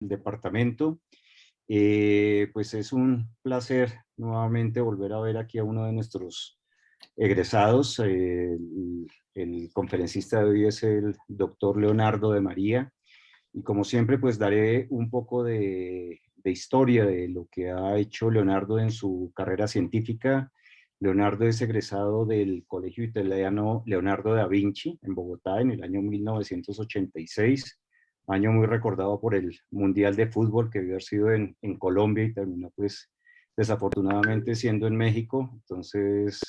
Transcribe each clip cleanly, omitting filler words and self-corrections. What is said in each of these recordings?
departamento. Pues es un placer nuevamente volver a ver aquí a uno de nuestros egresados. El conferencista de hoy es el doctor Leonardo de María. Y como siempre, pues daré un poco de historia de lo que ha hecho Leonardo en su carrera científica. Leonardo es egresado del Colegio Italiano Leonardo da Vinci en Bogotá en el año 1986, año muy recordado por el Mundial de Fútbol que debió haber sido en Colombia y terminó pues desafortunadamente siendo en México. Entonces,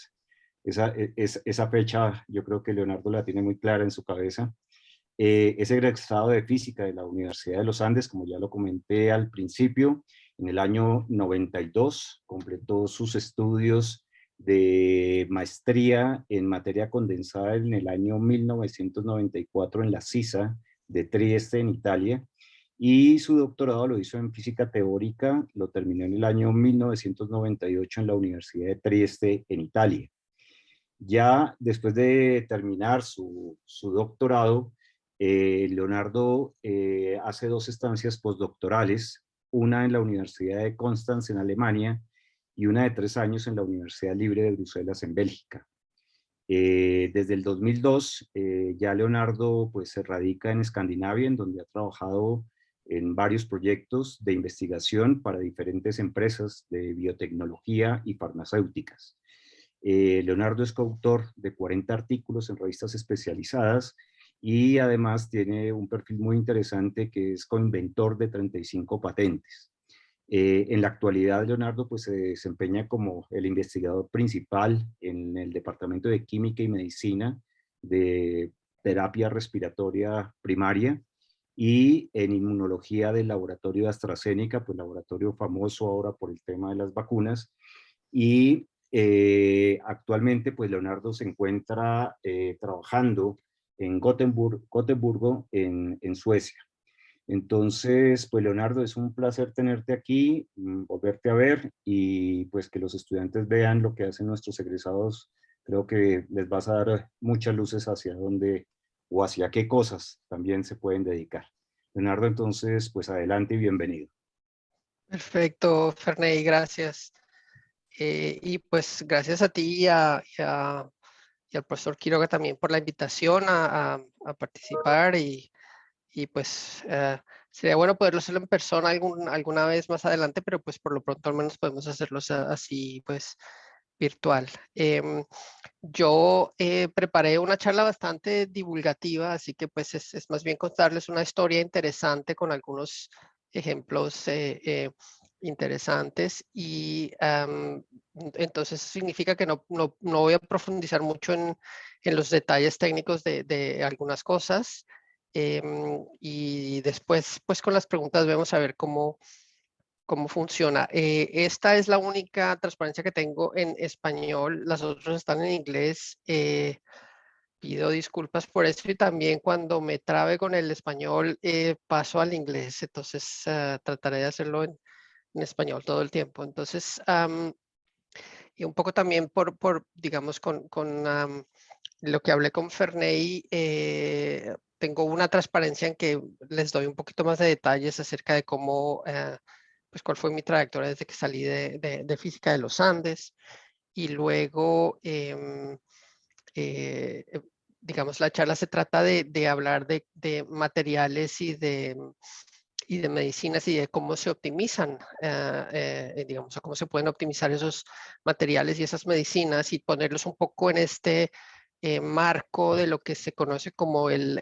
esa fecha yo creo que Leonardo la tiene muy clara en su cabeza. Es egresado de física de la Universidad de los Andes, como ya lo comenté al principio. En el año 92 completó sus estudios de maestría en materia condensada en el año 1994 en la CISA de Trieste, en Italia, y su doctorado lo hizo en física teórica, lo terminó en el año 1998 en la Universidad de Trieste, en Italia. Ya después de terminar su doctorado, Leonardo hace dos estancias postdoctorales, una en la Universidad de Constance en Alemania y una de 3 años en la Universidad Libre de Bruselas en Bélgica. Desde el 2002 ya Leonardo pues, se radica en Escandinavia, en donde ha trabajado en varios proyectos de investigación para diferentes empresas de biotecnología y farmacéuticas. Leonardo es coautor de 40 artículos en revistas especializadas y además tiene un perfil muy interesante que es coinventor de 35 patentes. En la actualidad, Leonardo pues, se desempeña como el investigador principal en el Departamento de Química y Medicina de Terapia Respiratoria Primaria y en Inmunología del laboratorio de AstraZeneca, pues laboratorio famoso ahora por el tema de las vacunas. Y actualmente, pues Leonardo se encuentra trabajando en Gotemburgo, en Suecia. Entonces, pues Leonardo, es un placer tenerte aquí, volverte a ver y pues que los estudiantes vean lo que hacen nuestros egresados. Creo que les vas a dar muchas luces hacia dónde o hacia qué cosas también se pueden dedicar. Leonardo, entonces, pues adelante y bienvenido. Perfecto, Ferney, gracias. Y pues gracias a ti y al profesor Quiroga también por la invitación a participar y pues sería bueno poderlo hacerlo en persona alguna vez más adelante, pero pues por lo pronto al menos podemos hacerlo así pues virtual. Yo preparé una charla bastante divulgativa, así que pues es más bien contarles una historia interesante con algunos ejemplos interesantes y entonces significa que no voy a profundizar mucho en los detalles técnicos de algunas cosas y después pues con las preguntas vamos a ver cómo funciona. Esta es la única transparencia que tengo en español, las otras están en inglés. Pido disculpas por eso y también cuando me trabe con el español paso al inglés, entonces trataré de hacerlo en español todo el tiempo. Entonces, y un poco también digamos, con lo que hablé con Ferney, tengo una transparencia en que les doy un poquito más de detalles acerca de cómo pues cuál fue mi trayectoria desde que salí de Física de los Andes y luego, digamos, la charla se trata de hablar de materiales y de medicinas y de cómo se optimizan, digamos, o cómo se pueden optimizar esos materiales y esas medicinas y ponerlos un poco en este marco de lo que se conoce como el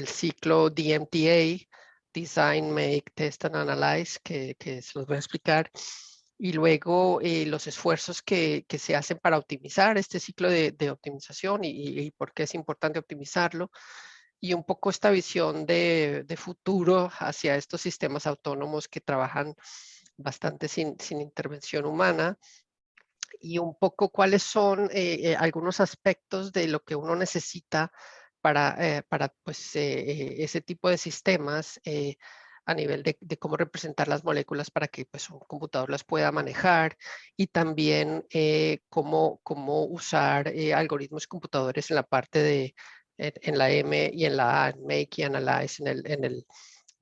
ciclo DMTA, Design, Make, Test and Analyze, que se los voy a explicar. Y luego los esfuerzos que se hacen para optimizar este ciclo de optimización y por qué es importante optimizarlo. Y un poco esta visión de futuro hacia estos sistemas autónomos que trabajan bastante sin intervención humana y un poco cuáles son algunos aspectos de lo que uno necesita para pues, ese tipo de sistemas a nivel de cómo representar las moléculas para que pues, un computador las pueda manejar y también cómo usar algoritmos computadores en la parte en la M y en la A, en Make y Analyze, en el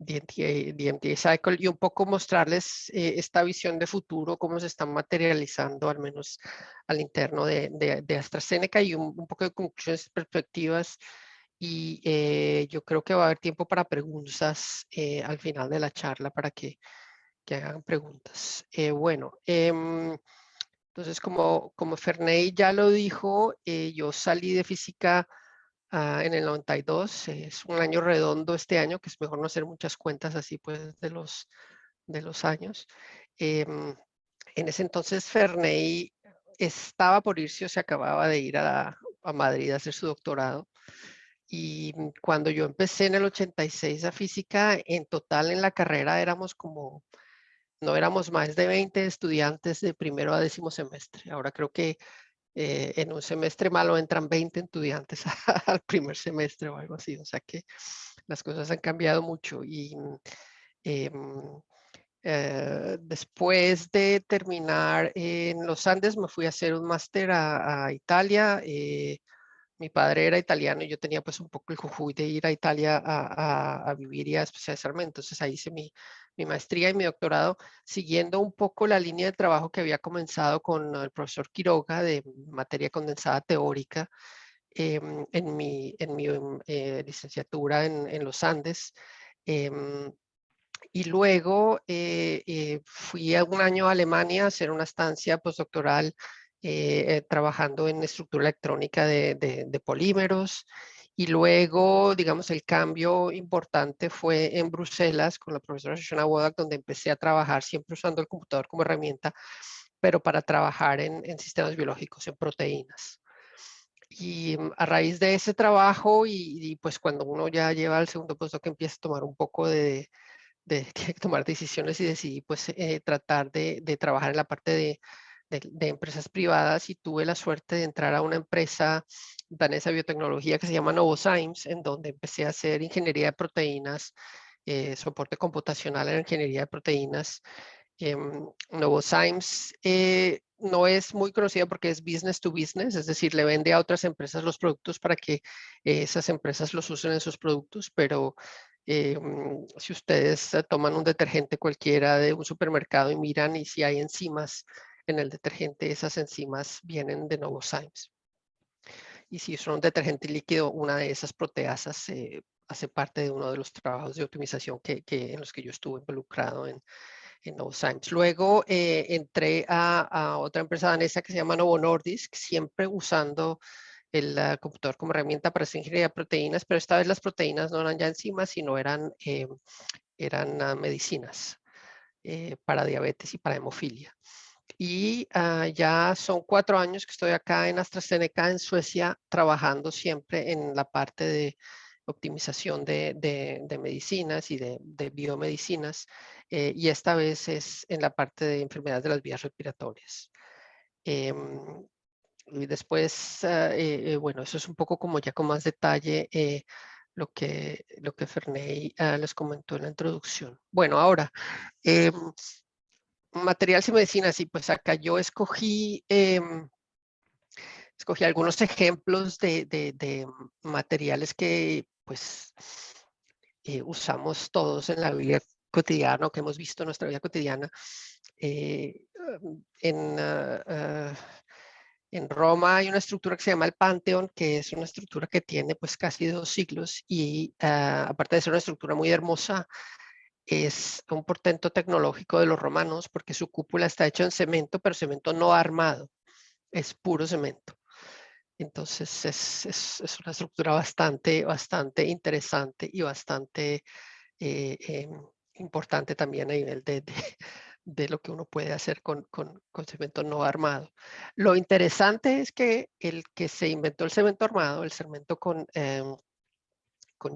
DMTA Cycle, y un poco mostrarles esta visión de futuro, cómo se está materializando, al menos al interno de AstraZeneca, y un poco de conclusiones, perspectivas. Y yo creo que va a haber tiempo para preguntas al final de la charla, para que hagan preguntas. Bueno, entonces como Ferney ya lo dijo, yo salí de física en el 92, es un año redondo este año, que es mejor no hacer muchas cuentas así pues de los años. En ese entonces Ferney estaba por irse o se acababa de ir a Madrid a hacer su doctorado. Y cuando yo empecé en el 86 a física, en total en la carrera éramos como, no éramos más de 20 estudiantes de primero a décimo semestre. Ahora creo que en un semestre malo entran 20 estudiantes al primer semestre o algo así. O sea que las cosas han cambiado mucho. Y después de terminar en los Andes, me fui a hacer un máster a Italia. Mi padre era italiano y yo tenía pues un poco el jujuy de ir a Italia a vivir y a especializarme. Entonces ahí hice mi maestría y mi doctorado, siguiendo un poco la línea de trabajo que había comenzado con el profesor Quiroga de materia condensada teórica en mi licenciatura en los Andes. Y luego fui a un año a Alemania a hacer una estancia postdoctoral trabajando en estructura electrónica de polímeros. Y luego, digamos, el cambio importante fue en Bruselas con la profesora Shoshana Wodak, donde empecé a trabajar siempre usando el computador como herramienta, pero para trabajar en sistemas biológicos, en proteínas. Y a raíz de ese trabajo y pues cuando uno ya lleva el segundo postdoc, empieza a tomar un poco tiene que tomar decisiones, y decidí pues tratar de trabajar en la parte de empresas privadas, y tuve la suerte de entrar a una empresa danesa de biotecnología que se llama Novozymes, en donde empecé a hacer ingeniería de proteínas, soporte computacional en ingeniería de proteínas. Novozymes no es muy conocida porque es business to business, es decir, le vende a otras empresas los productos para que esas empresas los usen en sus productos, pero si ustedes toman un detergente cualquiera de un supermercado y miran y si hay enzimas en el detergente, esas enzimas vienen de Novozymes. Y si son un detergente líquido, una de esas proteasas hace parte de uno de los trabajos de optimización en los que yo estuve involucrado en Novozymes. Luego entré a otra empresa danesa que se llama Novo Nordisk, siempre usando el computador como herramienta para hacer ingeniería de proteínas, pero esta vez las proteínas no eran ya enzimas, sino eran medicinas para diabetes y para hemofilia. Y ya son 4 años que estoy acá en AstraZeneca, en Suecia, trabajando siempre en la parte de optimización de medicinas y de biomedicinas, y esta vez es en la parte de enfermedades de las vías respiratorias. Y después, bueno, eso es un poco como ya con más detalle lo que Ferney les comentó en la introducción. Bueno, ahora, materiales y medicinas, y pues acá yo escogí algunos ejemplos de materiales que pues usamos todos en la vida cotidiana, que hemos visto en nuestra vida cotidiana. En, en Roma hay una estructura que se llama el Panteón, que es una estructura que tiene pues casi 2 siglos, y aparte de ser una estructura muy hermosa, es un portento tecnológico de los romanos porque su cúpula está hecha en cemento, pero cemento no armado, es puro cemento. Entonces es una estructura bastante interesante y bastante importante también a nivel de lo que uno puede hacer con cemento no armado. Lo interesante es que el que se inventó el cemento armado, el cemento con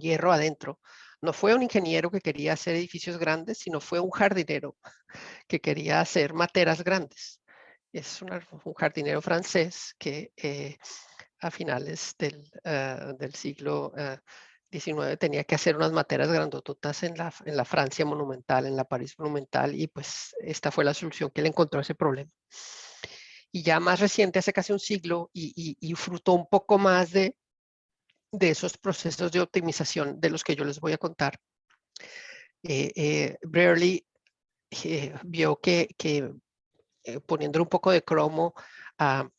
hierro adentro, no fue un ingeniero que quería hacer edificios grandes, sino fue un jardinero que quería hacer materas grandes. Es un jardinero francés que a finales del siglo XIX tenía que hacer unas materas grandototas en la Francia monumental, en la París monumental, y pues esta fue la solución que él encontró a ese problema. Y ya más reciente, hace casi un siglo, y frutó un poco más de esos procesos de optimización de los que yo les voy a contar, Brearley vio que poniéndole un poco de cromo al,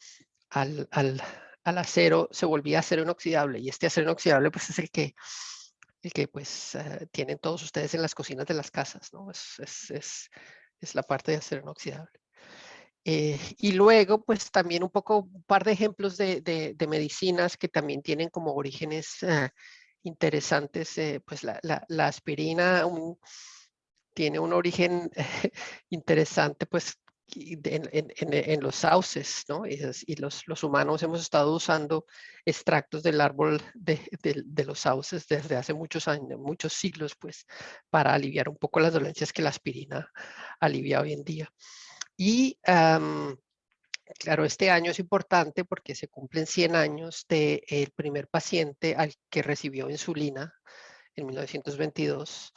al acero, se volvía acero inoxidable, y este acero inoxidable pues es el que pues tienen todos ustedes en las cocinas de las casas, ¿no? Es la parte de acero inoxidable. Y luego, pues también un par de ejemplos de medicinas que también tienen como orígenes interesantes. Pues la aspirina tiene un origen interesante, pues en los sauces, ¿no? Y los humanos hemos estado usando extractos del árbol de los sauces desde hace muchos años, muchos siglos, pues, para aliviar un poco las dolencias que la aspirina alivia hoy en día. Y claro, este año es importante porque se cumplen 100 años del primer paciente al que recibió insulina en 1922.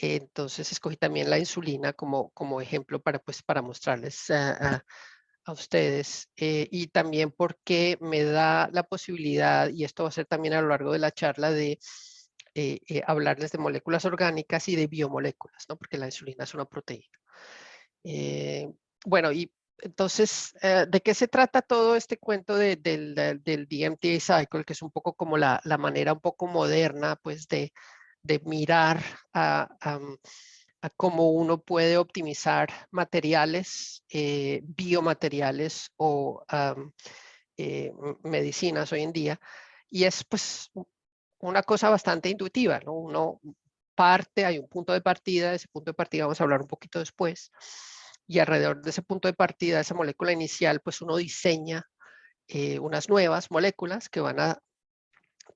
Entonces escogí también la insulina como ejemplo para mostrarles a ustedes, y también porque me da la posibilidad, y esto va a ser también a lo largo de la charla, de hablarles de moléculas orgánicas y de biomoléculas, ¿no? Porque la insulina es una proteína. Bueno, y entonces, ¿de qué se trata todo este cuento del DMTA cycle? Que es un poco como la manera un poco moderna, pues, de mirar a cómo uno puede optimizar materiales, biomateriales o medicinas hoy en día. Y es, pues, una cosa bastante intuitiva, ¿no? Uno parte, hay un punto de partida, de ese punto de partida vamos a hablar un poquito después, y alrededor de ese punto de partida, esa molécula inicial, pues uno diseña unas nuevas moléculas que van a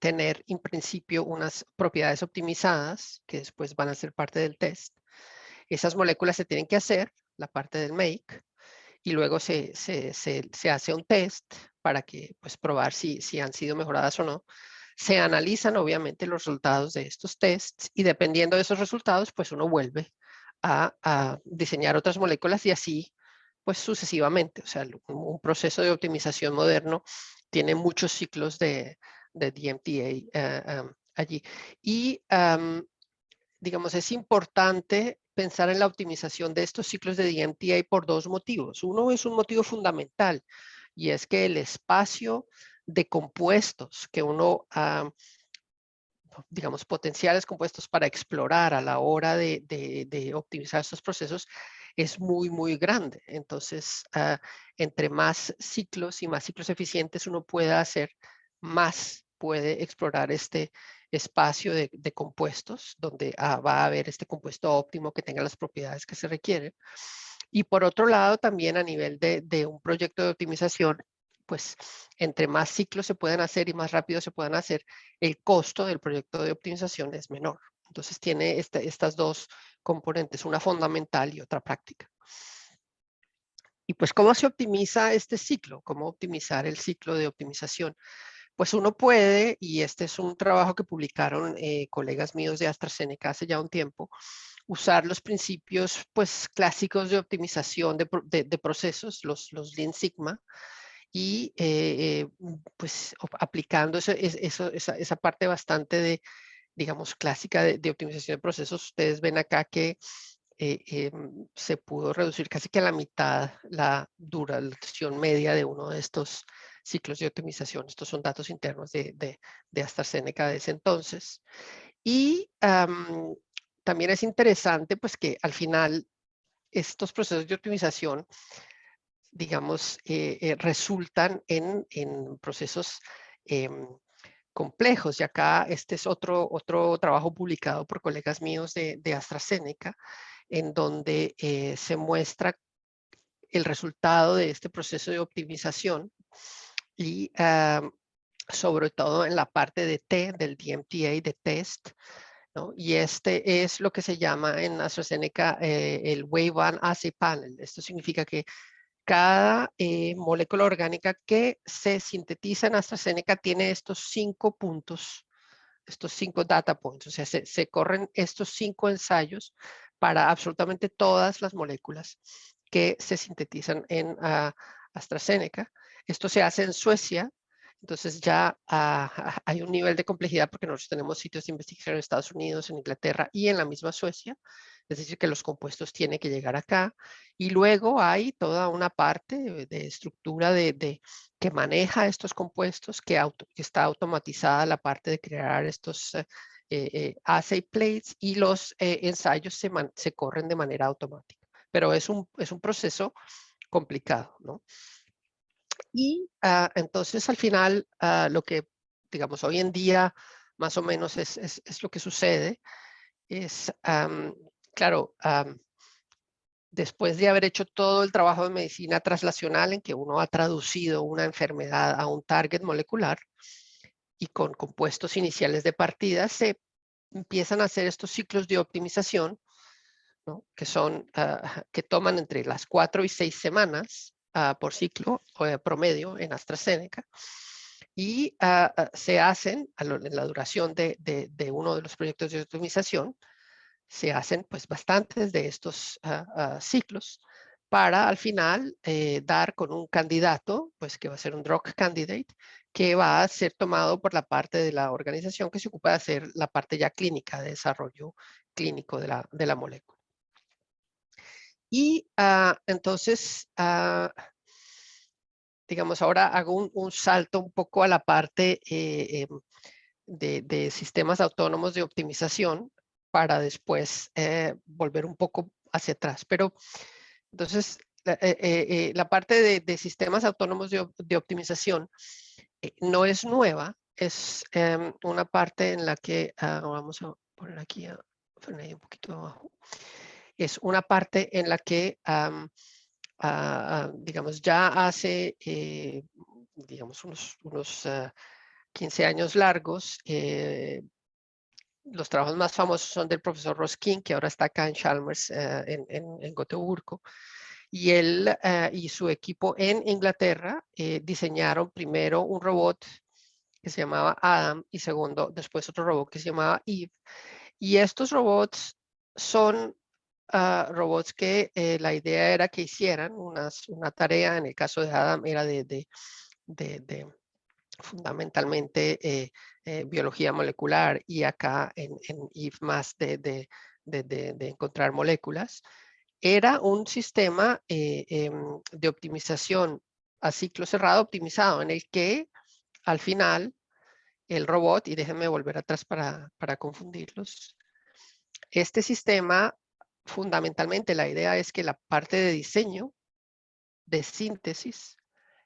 tener en principio unas propiedades optimizadas que después van a ser parte del test. Esas moléculas se tienen que hacer, la parte del make, y luego se hace un test para que, pues, probar si han sido mejoradas o no. Se analizan obviamente los resultados de estos tests, y dependiendo de esos resultados, pues uno vuelve a diseñar otras moléculas, y así pues sucesivamente. O sea, un proceso de optimización moderno tiene muchos ciclos de DMTA allí. Y digamos, es importante pensar en la optimización de estos ciclos de DMTA por dos motivos. Uno es un motivo fundamental, y es que el espacio de compuestos que uno, digamos, potenciales compuestos para explorar a la hora de optimizar estos procesos es muy, muy grande. Entonces, entre más ciclos y más ciclos eficientes uno pueda hacer, más puede explorar este espacio de compuestos donde va a haber este compuesto óptimo que tenga las propiedades que se requieren. Y por otro lado, también a nivel de un proyecto de optimización, pues entre más ciclos se puedan hacer y más rápido se puedan hacer, el costo del proyecto de optimización es menor. Entonces tiene estas dos componentes, una fundamental y otra práctica. Y pues, ¿cómo se optimiza este ciclo? ¿Cómo optimizar el ciclo de optimización? Pues uno puede, y este es un trabajo que publicaron colegas míos de AstraZeneca hace ya un tiempo, usar los principios, pues, clásicos de optimización de procesos, los Lean Sigma, y pues aplicando esa parte bastante digamos, clásica de optimización de procesos. Ustedes ven acá que se pudo reducir casi que a la mitad la duración media de uno de estos ciclos de optimización. Estos son datos internos de AstraZeneca de ese entonces. Y también es interesante, pues, que al final estos procesos de optimización, digamos, resultan en procesos complejos. Y acá este es otro trabajo publicado por colegas míos de AstraZeneca, en donde se muestra el resultado de este proceso de optimización, y sobre todo en la parte de T del DMTA, de test, ¿no? Y este es lo que se llama en AstraZeneca el Wave 1 Assay Panel. Esto significa que cada molécula orgánica que se sintetiza en AstraZeneca tiene estos 5 puntos, estos 5 data points. O sea, se corren estos 5 ensayos para absolutamente todas las moléculas que se sintetizan en AstraZeneca. Esto se hace en Suecia, Entonces ya hay un nivel de complejidad porque nosotros tenemos sitios de investigación en Estados Unidos, en Inglaterra y en la misma Suecia. Es decir, que los compuestos tienen que llegar acá. Y luego hay toda una parte de estructura que maneja estos compuestos, que está automatizada la parte de crear estos assay plates, y los ensayos se corren de manera automática. Pero es un proceso complicado, ¿no? Y entonces al final lo que, digamos, hoy en día más o menos es lo que sucede. Es, claro, después de haber hecho todo el trabajo de medicina translacional en que uno ha traducido una enfermedad a un target molecular y con compuestos iniciales de partida, se empiezan a hacer estos ciclos de optimización, ¿no? Que son, que toman entre las 4 y 6 semanas por ciclo promedio en AstraZeneca, y se hacen en la duración de uno de los proyectos de optimización, se hacen pues bastantes de estos ciclos para al final dar con un candidato, pues que va a ser un drug candidate, que va a ser tomado por la parte de la organización que se ocupa de hacer la parte ya clínica, de desarrollo clínico de la molécula. Y entonces, digamos, ahora hago un salto un poco a la parte de sistemas autónomos de optimización para después volver un poco hacia atrás. Pero entonces, la parte de sistemas autónomos de optimización no es nueva, es una parte en la que, vamos a poner aquí un poquito abajo, es una parte en la que, digamos, ya hace, digamos, unos 15 años largos, los trabajos más famosos son del profesor Roskin, que ahora está acá en Chalmers, en Gotemburgo, y él y su equipo en Inglaterra diseñaron primero un robot que se llamaba Adam y después otro robot que se llamaba Eve. Y estos robots son robots que la idea era que hicieran una tarea. En el caso de Adam era de fundamentalmente biología molecular, y acá en Eve más de encontrar moléculas. Era un sistema de optimización a ciclo cerrado optimizado, en el que al final el robot, y déjenme volver atrás para confundirlos, este sistema fundamentalmente la idea es que la parte de diseño, de síntesis,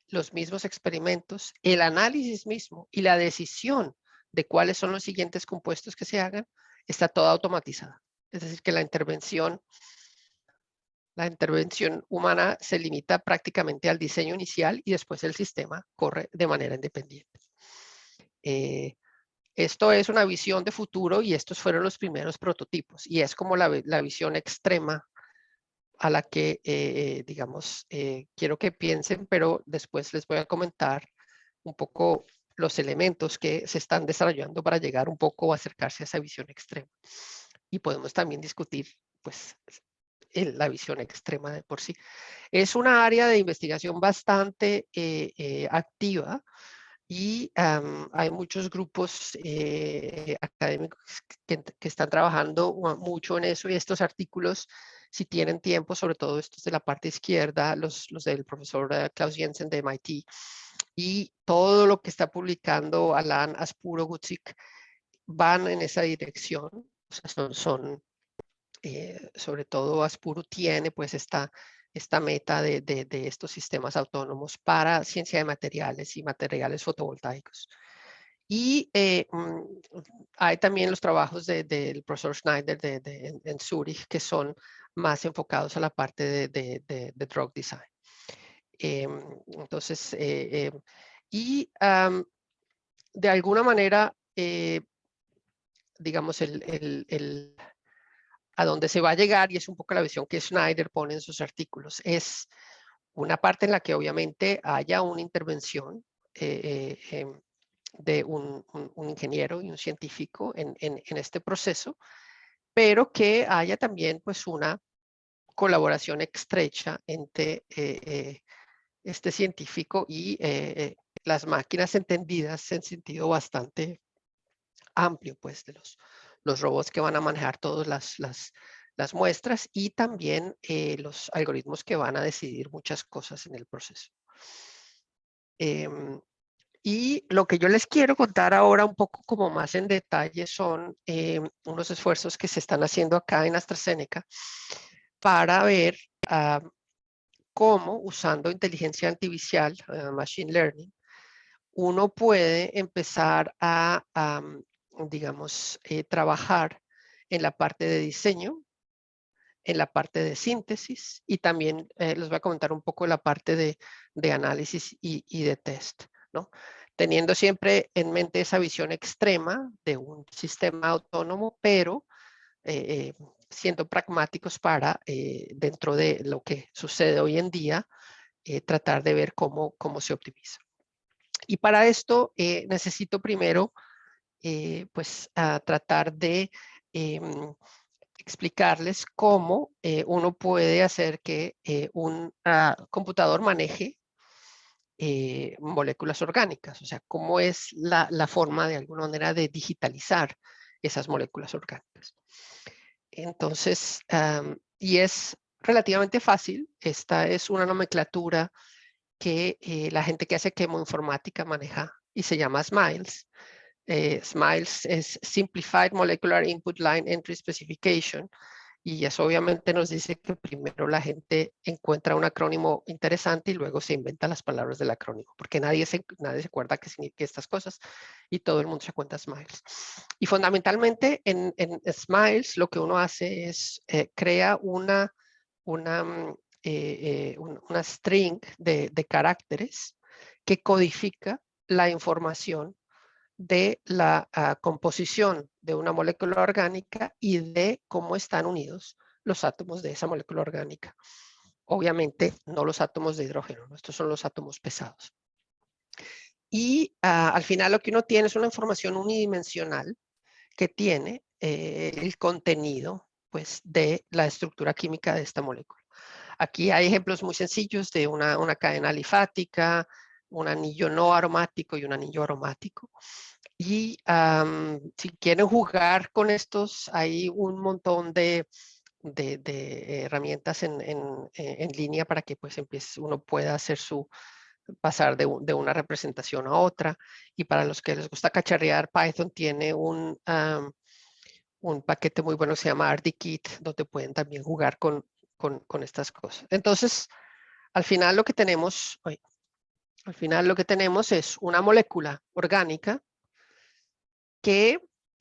los mismos experimentos, el análisis mismo y la decisión de cuáles son los siguientes compuestos que se hagan, está toda automatizada. Es decir, que la intervención humana se limita prácticamente al diseño inicial y después el sistema corre de manera independiente. Esto es una visión de futuro y estos fueron los primeros prototipos, y es como la visión extrema a la que, digamos, quiero que piensen, pero después les voy a comentar un poco los elementos que se están desarrollando para llegar un poco a acercarse a esa visión extrema. Y podemos también discutir, pues, la visión extrema de por sí. Es una área de investigación bastante activa, y hay muchos grupos académicos que están trabajando mucho en eso, y estos artículos, si tienen tiempo, sobre todo estos de la parte izquierda, los del profesor Klaus Jensen de MIT, y todo lo que está publicando Alan Aspuro-Gutzik, van en esa dirección. O sea, sobre todo Aspuro tiene pues esta meta de estos sistemas autónomos para ciencia de materiales y materiales fotovoltaicos. Y hay también los trabajos del profesor Schneider en Zurich, que son más enfocados a la parte de drug design. Entonces, y de alguna manera, digamos, a donde se va a llegar, y es un poco la visión que Schneider pone en sus artículos, es una parte en la que obviamente haya una intervención de un ingeniero y un científico en este proceso, pero que haya también pues una colaboración estrecha entre este científico y las máquinas entendidas en sentido bastante amplio, pues, de los robots que van a manejar todas las muestras y también los algoritmos que van a decidir muchas cosas en el proceso. Y lo que yo les quiero contar ahora un poco como más en detalle son unos esfuerzos que se están haciendo acá en AstraZeneca para ver cómo usando inteligencia artificial, machine learning, uno puede empezar a digamos, trabajar en la parte de diseño, en la parte de síntesis y también les voy a comentar un poco la parte de análisis y de test, ¿no? Teniendo siempre en mente esa visión extrema de un sistema autónomo, pero siendo pragmáticos para, dentro de lo que sucede hoy en día, tratar de ver cómo se optimiza. Y para esto necesito primero, pues, tratar de explicarles cómo uno puede hacer que un computador maneje moléculas orgánicas, o sea, cómo es la forma de alguna manera de digitalizar esas moléculas orgánicas. Entonces, y es relativamente fácil. Esta es una nomenclatura que la gente que hace chemoinformática maneja y se llama SMILES. SMILES es Simplified Molecular Input Line Entry Specification, y eso obviamente nos dice que primero la gente encuentra un acrónimo interesante y luego se inventa las palabras del acrónimo, porque nadie se acuerda qué significan estas cosas y todo el mundo se cuenta SMILES. Y fundamentalmente en SMILES lo que uno hace es crea una string de caracteres que codifica la información de la composición de una molécula orgánica y de cómo están unidos los átomos de esa molécula orgánica. Obviamente no los átomos de hidrógeno, ¿no? Estos son los átomos pesados. Y al final lo que uno tiene es una información unidimensional que tiene el contenido, pues, de la estructura química de esta molécula. Aquí hay ejemplos muy sencillos de una cadena alifática, un anillo no aromático y un anillo aromático. Y si quieren jugar con estos, hay un montón de herramientas en línea para que pues uno pueda hacer pasar de una representación a otra. Y para los que les gusta cacharrear, Python tiene un paquete muy bueno que se llama RDKit, donde pueden también jugar con estas cosas. Entonces, al final lo que tenemos es una molécula orgánica que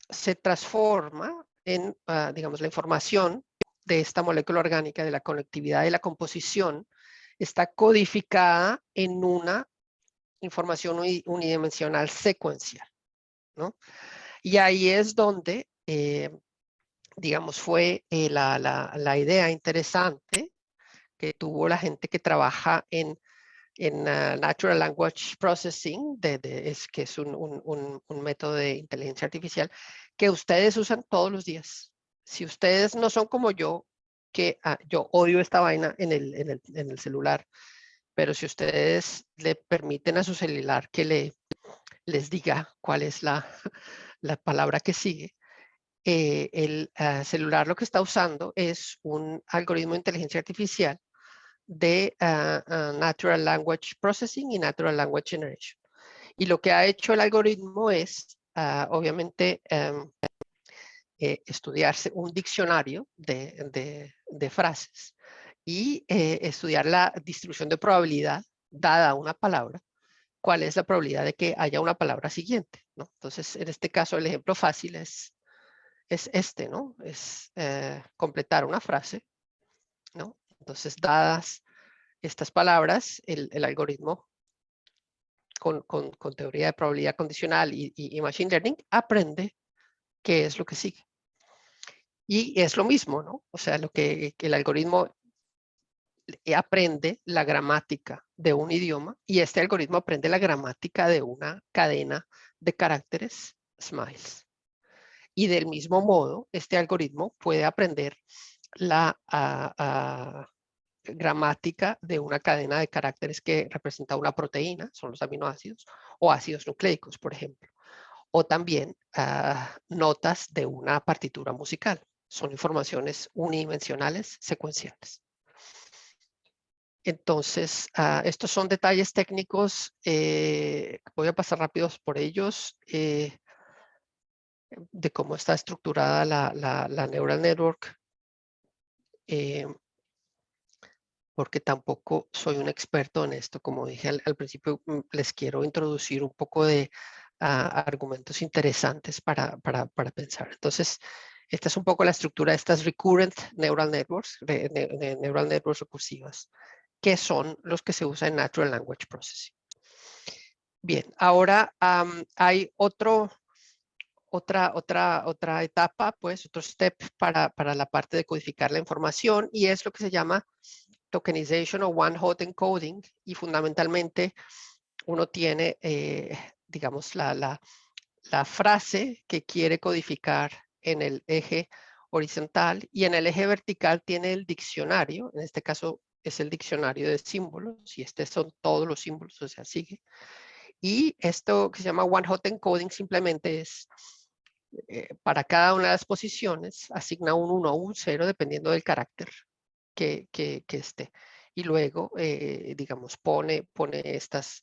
se transforma en, digamos, la información de esta molécula orgánica, de la conectividad y la composición, está codificada en una información unidimensional secuencial, ¿no? Y ahí es donde, digamos, fue la idea interesante que tuvo la gente que trabaja en Natural Language Processing, que es un método de inteligencia artificial que ustedes usan todos los días. Si ustedes no son como yo, que yo odio esta vaina en el celular, pero si ustedes le permiten a su celular que les diga cuál es la palabra que sigue, el celular lo que está usando es un algoritmo de inteligencia artificial de Natural Language Processing y Natural Language Generation. Y lo que ha hecho el algoritmo es, obviamente, estudiarse un diccionario de frases y estudiar la distribución de probabilidad dada una palabra, cuál es la probabilidad de que haya una palabra siguiente, ¿no? Entonces, en este caso, el ejemplo fácil es este, ¿no? Es completar una frase, ¿no? Entonces, dadas estas palabras, el algoritmo con teoría de probabilidad condicional y machine learning aprende qué es lo que sigue. Y es lo mismo, ¿no? O sea, lo que el algoritmo aprende la gramática de un idioma y este algoritmo aprende la gramática de una cadena de caracteres SMILES. Y del mismo modo, este algoritmo puede aprender gramática de una cadena de caracteres que representa una proteína, son los aminoácidos, o ácidos nucleicos, por ejemplo. O también notas de una partitura musical. Son informaciones unidimensionales secuenciales. Entonces, estos son detalles técnicos. Voy a pasar rápidos por ellos. De cómo está estructurada la neural network. Porque tampoco soy un experto en esto. Como dije al principio, les quiero introducir un poco de argumentos interesantes para pensar. Entonces, esta es un poco la estructura de estas recurrent neural networks, neural networks recursivas, que son los que se usan en Natural Language Processing. Bien, ahora hay otra etapa, pues otro step para la parte de codificar la información, y es lo que se llama tokenization o one-hot encoding, y fundamentalmente uno tiene, digamos, la frase que quiere codificar en el eje horizontal, y en el eje vertical tiene el diccionario. En este caso es el diccionario de símbolos, y estos son todos los símbolos, o sea, sigue. Y esto que se llama one-hot encoding simplemente es, para cada una de las posiciones, asigna un 1 o un 0 dependiendo del carácter que esté. Y luego, digamos, pone estas,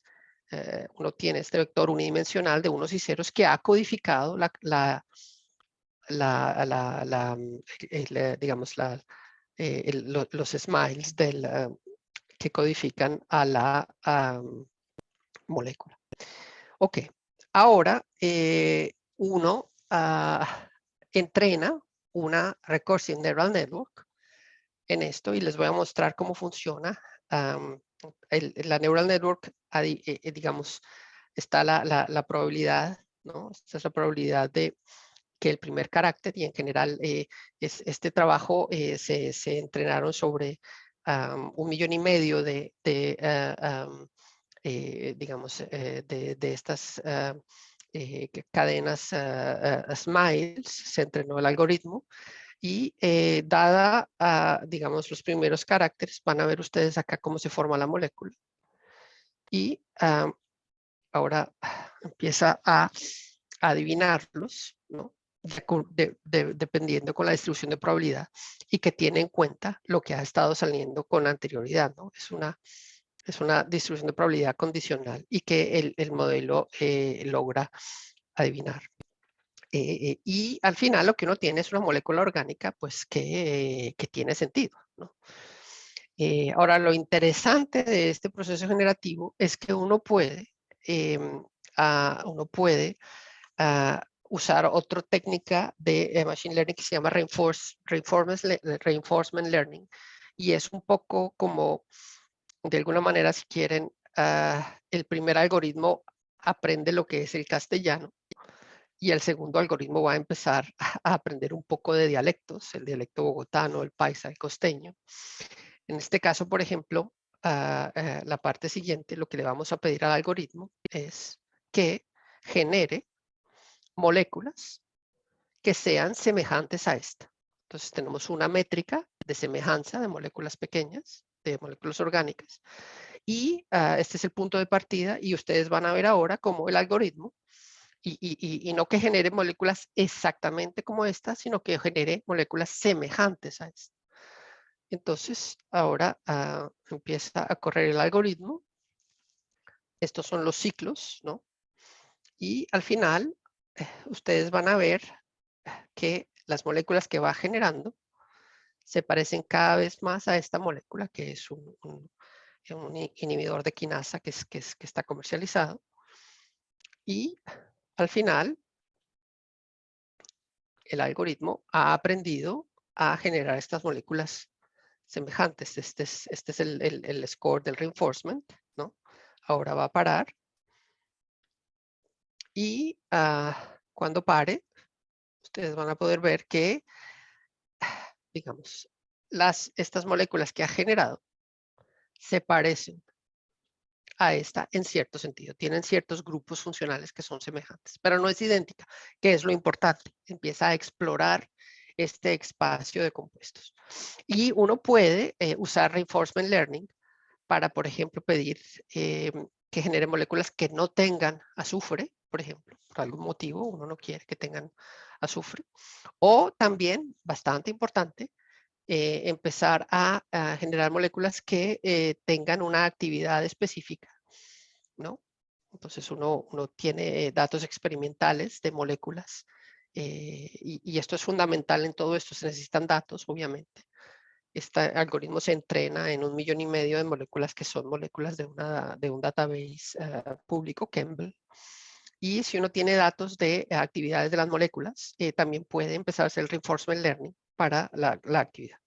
uno tiene este vector unidimensional de unos y ceros que ha codificado digamos, los smiles que codifican a la molécula. Ok, ahora uno entrena una Recursive Neural Network en esto, y les voy a mostrar cómo funciona. La Neural Network, digamos, está la probabilidad, ¿no? Esta es la probabilidad de que el primer carácter, y en general este trabajo se entrenaron sobre 1,5 millones digamos, de estas cadenas Smiles. Se entrenó el algoritmo, y dada, digamos, los primeros caracteres, van a ver ustedes acá cómo se forma la molécula. Y ahora empieza a adivinarlos, ¿no? Dependiendo con la distribución de probabilidad, y que tiene en cuenta lo que ha estado saliendo con anterioridad, ¿no? Es una distribución de probabilidad condicional, y que el modelo logra adivinar. Y al final lo que uno tiene es una molécula orgánica, pues que tiene sentido, ¿no? Ahora, lo interesante de este proceso generativo es que uno puede usar otra técnica de machine learning que se llama reinforcement learning, y es un poco como, de alguna manera, si quieren, el primer algoritmo aprende lo que es el castellano, y el segundo algoritmo va a empezar a aprender un poco de dialectos, el dialecto bogotano, el paisa, el costeño. En este caso, por ejemplo, la parte siguiente, lo que le vamos a pedir al algoritmo es que genere moléculas que sean semejantes a esta. Entonces tenemos una métrica de semejanza de moléculas pequeñas, de moléculas orgánicas, y este es el punto de partida, y ustedes van a ver ahora cómo el algoritmo, y no que genere moléculas exactamente como esta, sino que genere moléculas semejantes a esta. Entonces, ahora empieza a correr el algoritmo. Estos son los ciclos, ¿no? Y al final, ustedes van a ver que las moléculas que va generando se parecen cada vez más a esta molécula, que es un inhibidor de quinasa que está comercializado. Y al final, el algoritmo ha aprendido a generar estas moléculas semejantes. Este es el score del reinforcement, ¿no? Ahora va a parar, y cuando pare, ustedes van a poder ver que, digamos, estas moléculas que ha generado se parecen a esta en cierto sentido. Tienen ciertos grupos funcionales que son semejantes, pero no es idéntica, que es lo importante. Empieza a explorar este espacio de compuestos. Y uno puede usar reinforcement learning para, por ejemplo, pedir que genere moléculas que no tengan azufre, por ejemplo, por algún motivo uno no quiere que tengan azufre. O también, bastante importante, empezar a generar moléculas que tengan una actividad específica, ¿no? Entonces uno tiene datos experimentales de moléculas y esto es fundamental en todo esto, se necesitan datos, obviamente. Este algoritmo se entrena en 1,5 millones de moléculas que son moléculas de un database público, Campbell. Y si uno tiene datos de actividades de las moléculas, también puede empezar a hacer el reinforcement learning para la actividad.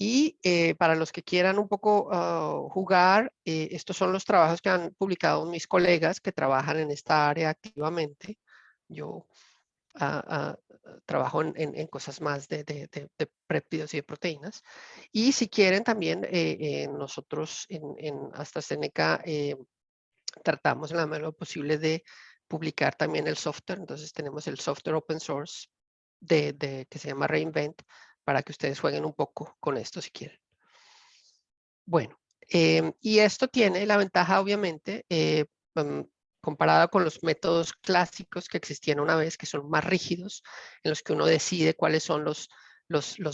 Y para los que quieran un poco jugar, estos son los trabajos que han publicado mis colegas que trabajan en esta área activamente. Yo trabajo en cosas más de péptidos y de proteínas. Y si quieren también, nosotros en AstraZeneca tratamos en la medida de lo posible de publicar también el software. Entonces tenemos el software open source que se llama Reinvent, para que ustedes jueguen un poco con esto si quieren. Bueno, y esto tiene la ventaja, obviamente, comparada con los métodos clásicos que existían una vez, que son más rígidos, en los que uno decide cuáles son los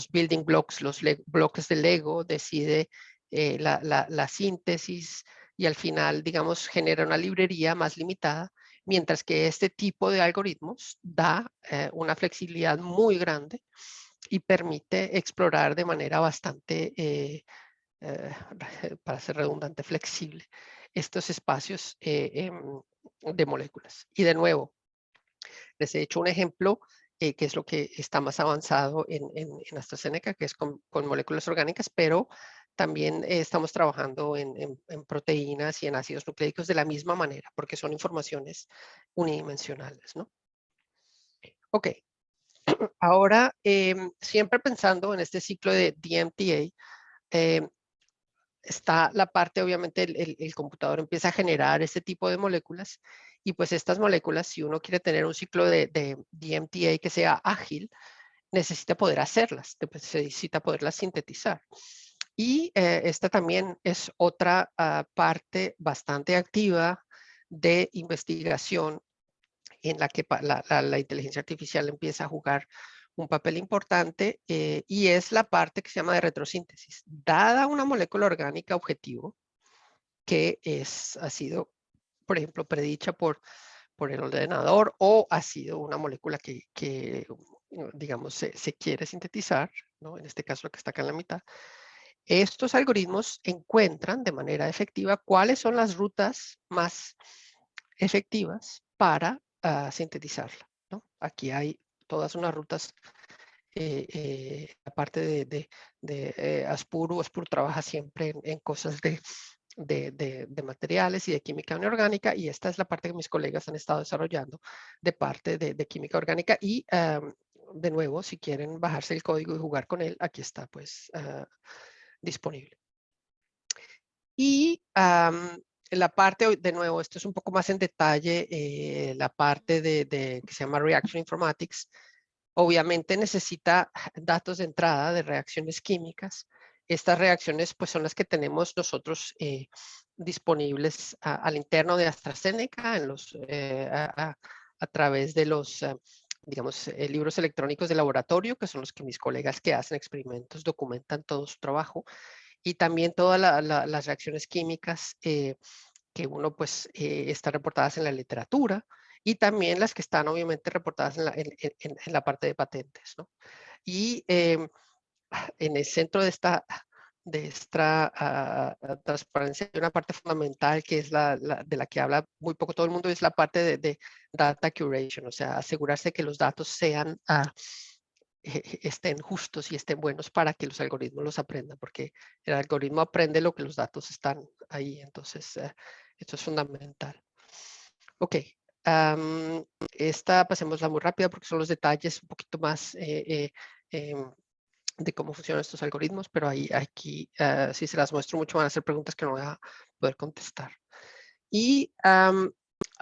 building blocks, los bloques de Lego, decide la síntesis y al final, digamos, genera una librería más limitada, mientras que este tipo de algoritmos da una flexibilidad muy grande y permite explorar de manera bastante, para ser redundante, flexible, estos espacios de moléculas. Y de nuevo, les he hecho un ejemplo que es lo que está más avanzado en AstraZeneca, que es con moléculas orgánicas, pero también estamos trabajando en proteínas y en ácidos nucleicos de la misma manera, porque son informaciones unidimensionales, ¿no? Ok. Ahora, siempre pensando en este ciclo de DMTA, está la parte, obviamente, el computador empieza a generar este tipo de moléculas y pues estas moléculas, si uno quiere tener un ciclo de DMTA que sea ágil, necesita poder hacerlas, se necesita poderlas sintetizar. Y esta también es otra parte bastante activa de investigación en la que la inteligencia artificial empieza a jugar un papel importante y es la parte que se llama de retrosíntesis. Dada una molécula orgánica objetivo que ha sido, por ejemplo, predicha por el ordenador o ha sido una molécula que digamos, se quiere sintetizar, ¿no? En este caso, la que está acá en la mitad. Estos algoritmos encuentran de manera efectiva cuáles son las rutas más efectivas para sintetizarla, ¿no? Aquí hay todas unas rutas, aparte de Aspur trabaja siempre en cosas de materiales y de química inorgánica, y esta es la parte que mis colegas han estado desarrollando de parte de química orgánica y de nuevo, si quieren bajarse el código y jugar con él, aquí está pues disponible. Y la parte, de nuevo, esto es un poco más en detalle, la parte que se llama Reaction Informatics, obviamente necesita datos de entrada de reacciones químicas. Estas reacciones pues son las que tenemos nosotros disponibles al interno de AstraZeneca a través de los, digamos, libros electrónicos de laboratorio, que son los que mis colegas que hacen experimentos documentan todo su trabajo. Y también todas las reacciones químicas que uno pues están reportadas en la literatura y también las que están obviamente reportadas en la parte de patentes, ¿no? Y en el centro de esta transparencia hay una parte fundamental que es de la que habla muy poco todo el mundo, es la parte de data curation, o sea, asegurarse que los datos sean estén justos y estén buenos para que los algoritmos los aprendan, porque el algoritmo aprende lo que los datos están ahí, entonces esto es fundamental. Ok, esta pasémosla muy rápida porque son los detalles un poquito más de cómo funcionan estos algoritmos, pero aquí si se las muestro mucho van a ser preguntas que no voy a poder contestar. Y al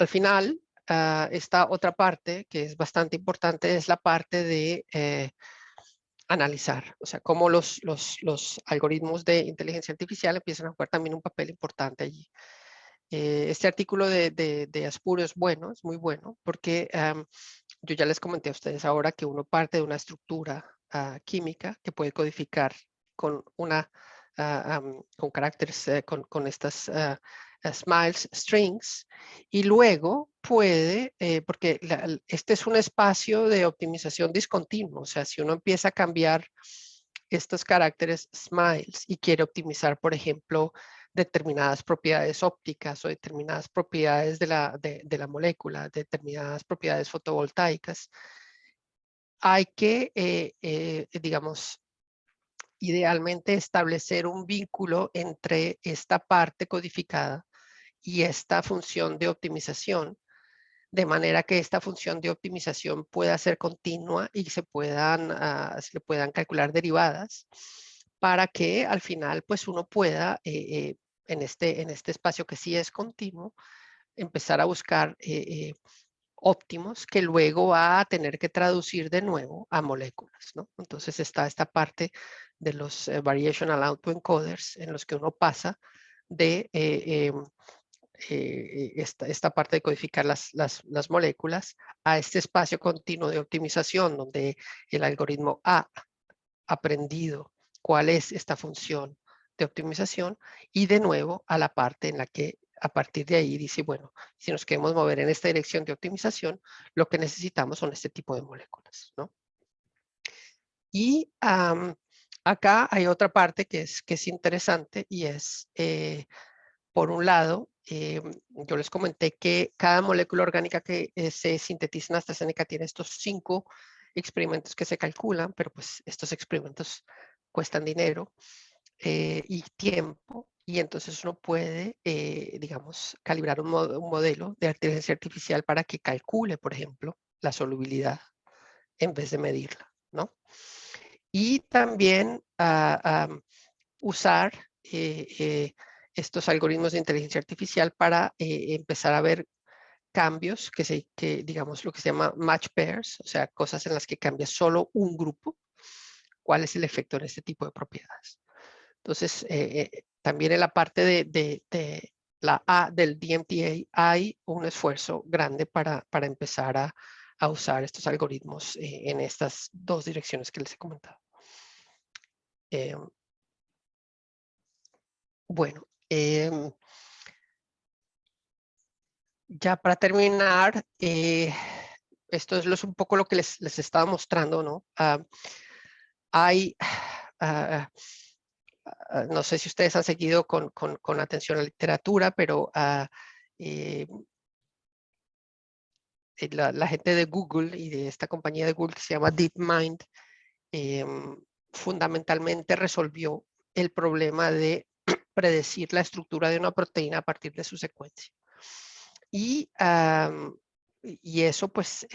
final esta otra parte que es bastante importante es la parte de analizar, o sea, cómo los algoritmos de inteligencia artificial empiezan a jugar también un papel importante allí. Este artículo de Aspuro es bueno, es muy bueno, porque yo ya les comenté a ustedes ahora que uno parte de una estructura química que puede codificar con con caracteres, con estas smiles strings, y luego puede, porque este es un espacio de optimización discontinuo, o sea, si uno empieza a cambiar estos caracteres smiles y quiere optimizar, por ejemplo, determinadas propiedades ópticas o determinadas propiedades de la molécula, determinadas propiedades fotovoltaicas, hay que, digamos, idealmente establecer un vínculo entre esta parte codificada y esta función de optimización, de manera que esta función de optimización pueda ser continua y se le puedan calcular derivadas para que al final pues uno pueda, en este espacio que sí es continuo, empezar a buscar óptimos que luego va a tener que traducir de nuevo a moléculas, ¿no? Entonces está esta parte de los variational autoencoders en los que uno pasa de esta parte de codificar las moléculas a este espacio continuo de optimización donde el algoritmo ha aprendido cuál es esta función de optimización y de nuevo a la parte en la que a partir de ahí dice, bueno, si nos queremos mover en esta dirección de optimización, lo que necesitamos son este tipo de moléculas, ¿no? Y acá hay otra parte que es interesante y es, por un lado, yo les comenté que cada molécula orgánica que se sintetiza en AstraZeneca tiene estos 5 experimentos que se calculan, pero pues estos experimentos cuestan dinero y tiempo, y entonces uno puede, digamos, calibrar un modelo de inteligencia artificial para que calcule, por ejemplo, la solubilidad en vez de medirla, ¿no? Y también usar estos algoritmos de inteligencia artificial para empezar a ver cambios que digamos lo que se llama match pairs, o sea, cosas en las que cambia solo un grupo, cuál es el efecto en este tipo de propiedades. Entonces, también en la parte de la A del DMTA hay un esfuerzo grande para empezar a usar estos algoritmos en estas 2 direcciones que les he comentado. Bueno, ya para terminar, esto es un poco lo que les estaba mostrando, ¿no? Hay, no sé si ustedes han seguido con atención a la literatura, pero la gente de Google y de esta compañía de Google que se llama DeepMind, fundamentalmente resolvió el problema de predecir la estructura de una proteína a partir de su secuencia. Y eso, pues,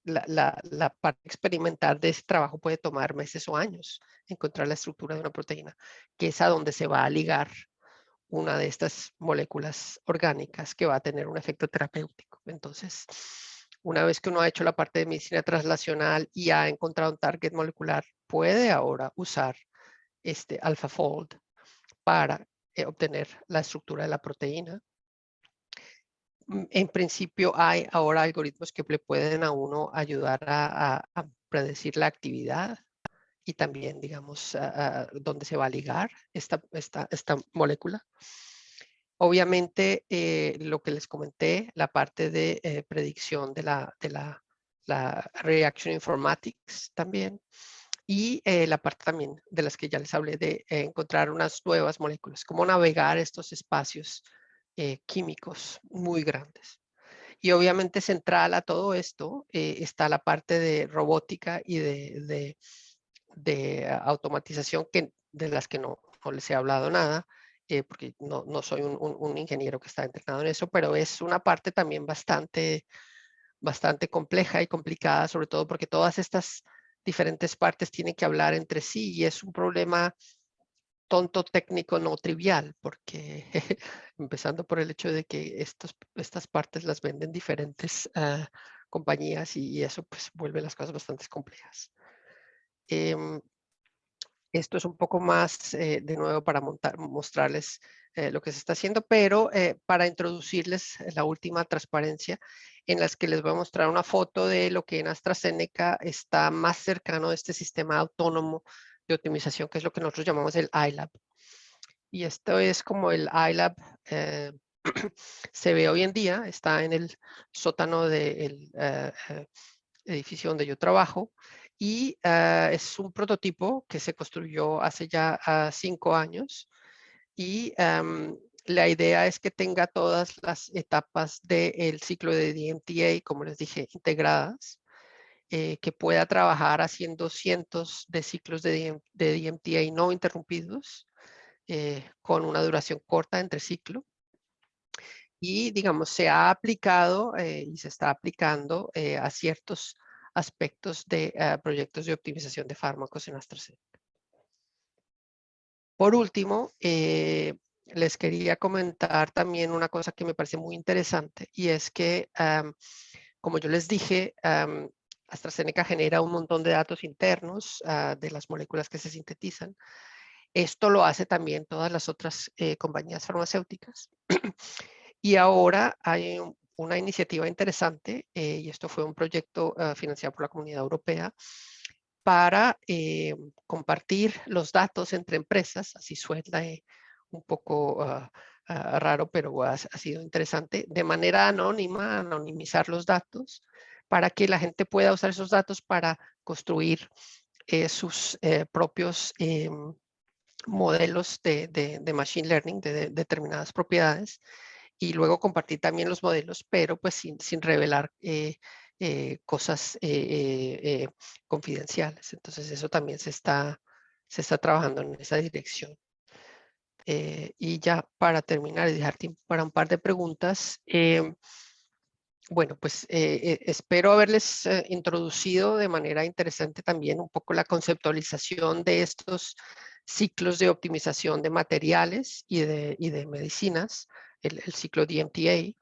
la parte experimental de ese trabajo puede tomar meses o años, encontrar la estructura de una proteína, que es a donde se va a ligar una de estas moléculas orgánicas que va a tener un efecto terapéutico. Entonces, una vez que uno ha hecho la parte de medicina translacional y ha encontrado un target molecular, puede ahora usar este AlphaFold para obtener la estructura de la proteína. En principio hay ahora algoritmos que le pueden a uno ayudar a predecir la actividad y también, digamos, dónde se va a ligar esta molécula. Obviamente, lo que les comenté, la parte de predicción de la Reaction Informatics también, y la parte también de las que ya les hablé de encontrar unas nuevas moléculas, cómo navegar estos espacios químicos muy grandes. Y obviamente central a todo esto está la parte de robótica y de automatización de las que no les he hablado nada, porque no soy un ingeniero que está entrenado en eso, pero es una parte también bastante compleja y complicada, sobre todo porque todas estas diferentes partes tienen que hablar entre sí y es un problema tonto técnico no trivial, porque empezando por el hecho de que estas partes las venden diferentes compañías y eso pues vuelve las cosas bastante complejas. Esto es un poco más, de nuevo, para mostrarles lo que se está haciendo, pero para introducirles la última transparencia, en las que les voy a mostrar una foto de lo que en AstraZeneca está más cercano a este sistema autónomo de optimización, que es lo que nosotros llamamos el iLab. Y esto es como el iLab se ve hoy en día, está en el sótano del edificio donde yo trabajo, y es un prototipo que se construyó hace ya 5 años, y la idea es que tenga todas las etapas del ciclo de DMTA, como les dije, integradas, que pueda trabajar haciendo cientos de ciclos de DMTA no interrumpidos, con una duración corta entre ciclo. Y, digamos, se ha aplicado y se está aplicando a ciertos aspectos de proyectos de optimización de fármacos en AstraZeneca. Por último, les quería comentar también una cosa que me parece muy interesante, y es que, como yo les dije, AstraZeneca genera un montón de datos internos de las moléculas que se sintetizan. Esto lo hace también todas las otras compañías farmacéuticas. Y ahora hay una iniciativa interesante, y esto fue un proyecto financiado por la Comunidad Europea, para compartir los datos entre empresas. Así suena un poco raro, pero ha sido interesante, de manera anónima, anonimizar los datos, para que la gente pueda usar esos datos para construir sus propios modelos de machine learning de determinadas propiedades, y luego compartir también los modelos, pero pues sin revelar cosas confidenciales. Entonces eso también se está trabajando en esa dirección. Y ya para terminar y dejar tiempo para un par de preguntas, bueno, pues espero haberles introducido de manera interesante también un poco la conceptualización de estos ciclos de optimización de materiales y de medicinas, el ciclo DMTA.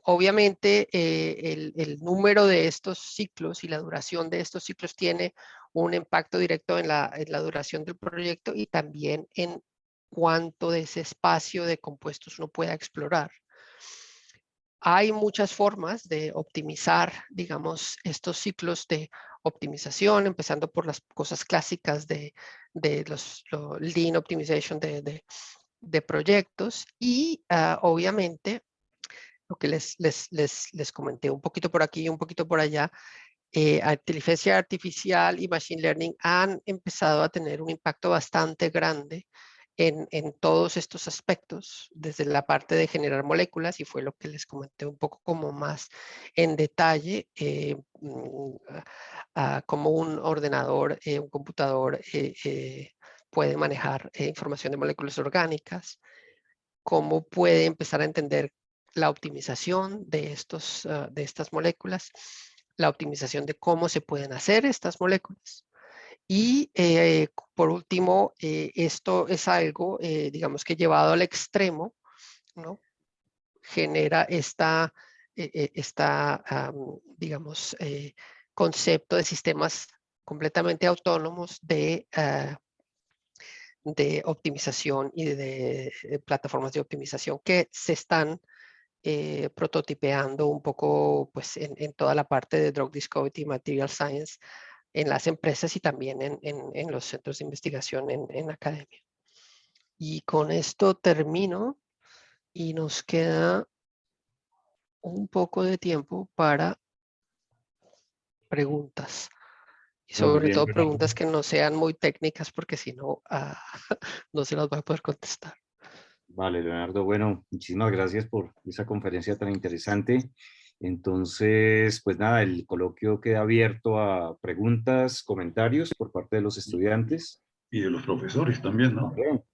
Obviamente, el número de estos ciclos y la duración de estos ciclos tiene un impacto directo en la duración del proyecto, y también en cuánto de ese espacio de compuestos uno pueda explorar. Hay muchas formas de optimizar, digamos, estos ciclos de optimización, empezando por las cosas clásicas de los Lean Optimization de proyectos, y obviamente lo que les comenté un poquito por aquí y un poquito por allá, inteligencia artificial y machine learning han empezado a tener un impacto bastante grande en todos estos aspectos, desde la parte de generar moléculas, y fue lo que les comenté un poco como más en detalle, cómo un ordenador, un computador puede manejar información de moléculas orgánicas, cómo puede empezar a entender la optimización de estas moléculas, la optimización de cómo se pueden hacer estas moléculas. Y por último, esto es algo, digamos, que llevado al extremo, ¿no? Genera digamos, concepto de sistemas completamente autónomos de optimización y de plataformas de optimización que se están prototipeando un poco pues, en toda la parte de Drug Discovery y Material Science, en las empresas y también en los centros de investigación en academia. Y con esto termino, y nos queda un poco de tiempo para preguntas. Y No, muy sobre bien, todo Leonardo. preguntas que no sean muy técnicas, porque si no, no se las voy a poder contestar. Vale, Leonardo, bueno, muchísimas gracias por esa conferencia tan interesante. Entonces, pues nada, el coloquio queda abierto a preguntas, comentarios por parte de los estudiantes. Y de los profesores también, ¿no? Bien.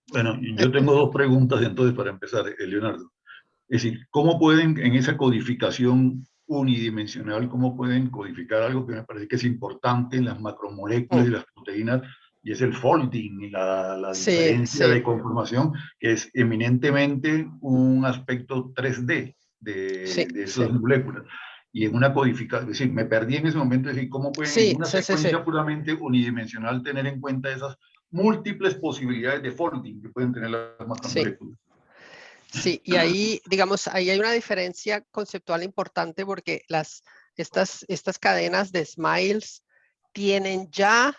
Bueno, yo tengo dos preguntas entonces para empezar, Leonardo. Es decir, ¿cómo pueden en esa codificación unidimensional, cómo pueden codificar algo que me parece que es importante en las macromoléculas y las proteínas, y es el folding y la Sí, diferencia sí, de conformación, que es eminentemente un aspecto 3D sí, de sí. esas moléculas. Y en una codificación, es decir, me perdí en ese momento, es decir, cómo pueden en Sí, una sí, sí, sí. secuencia puramente unidimensional tener en cuenta esas múltiples posibilidades de folding que pueden tener las Sí. macromoléculas. Sí, y ahí, digamos, ahí hay una diferencia conceptual importante porque estas cadenas de smiles tienen ya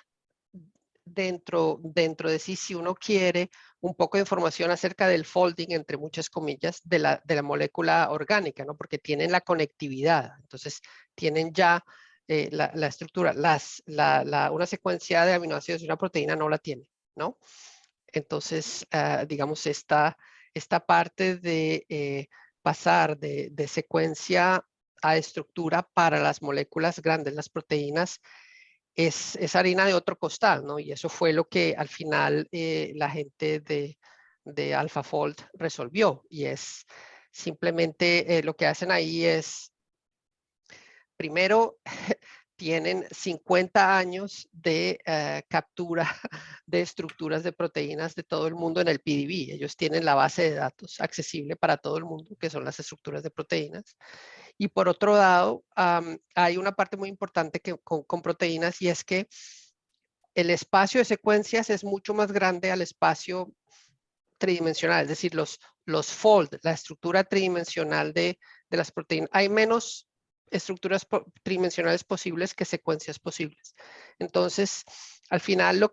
dentro de sí, si uno quiere, un poco de información acerca del folding, entre muchas comillas, de la molécula orgánica, ¿no? Porque tienen la conectividad, entonces tienen ya la estructura. Una secuencia de aminoácidos de una proteína no la tiene, ¿no? Entonces, digamos, esta parte de pasar de secuencia a estructura para las moléculas grandes, las proteínas, es harina de otro costal, ¿no? Y eso fue lo que al final la gente de AlphaFold resolvió. Y es simplemente lo que hacen ahí es, primero, tienen 50 años de captura de estructuras de proteínas de todo el mundo en el PDB. Ellos tienen la base de datos accesible para todo el mundo, que son las estructuras de proteínas. Y por otro lado, hay una parte muy importante con proteínas, y es que el espacio de secuencias es mucho más grande al espacio tridimensional, es decir, los fold, la estructura tridimensional de las proteínas. Hay menos estructuras tridimensionales posibles que secuencias posibles. Entonces, al final,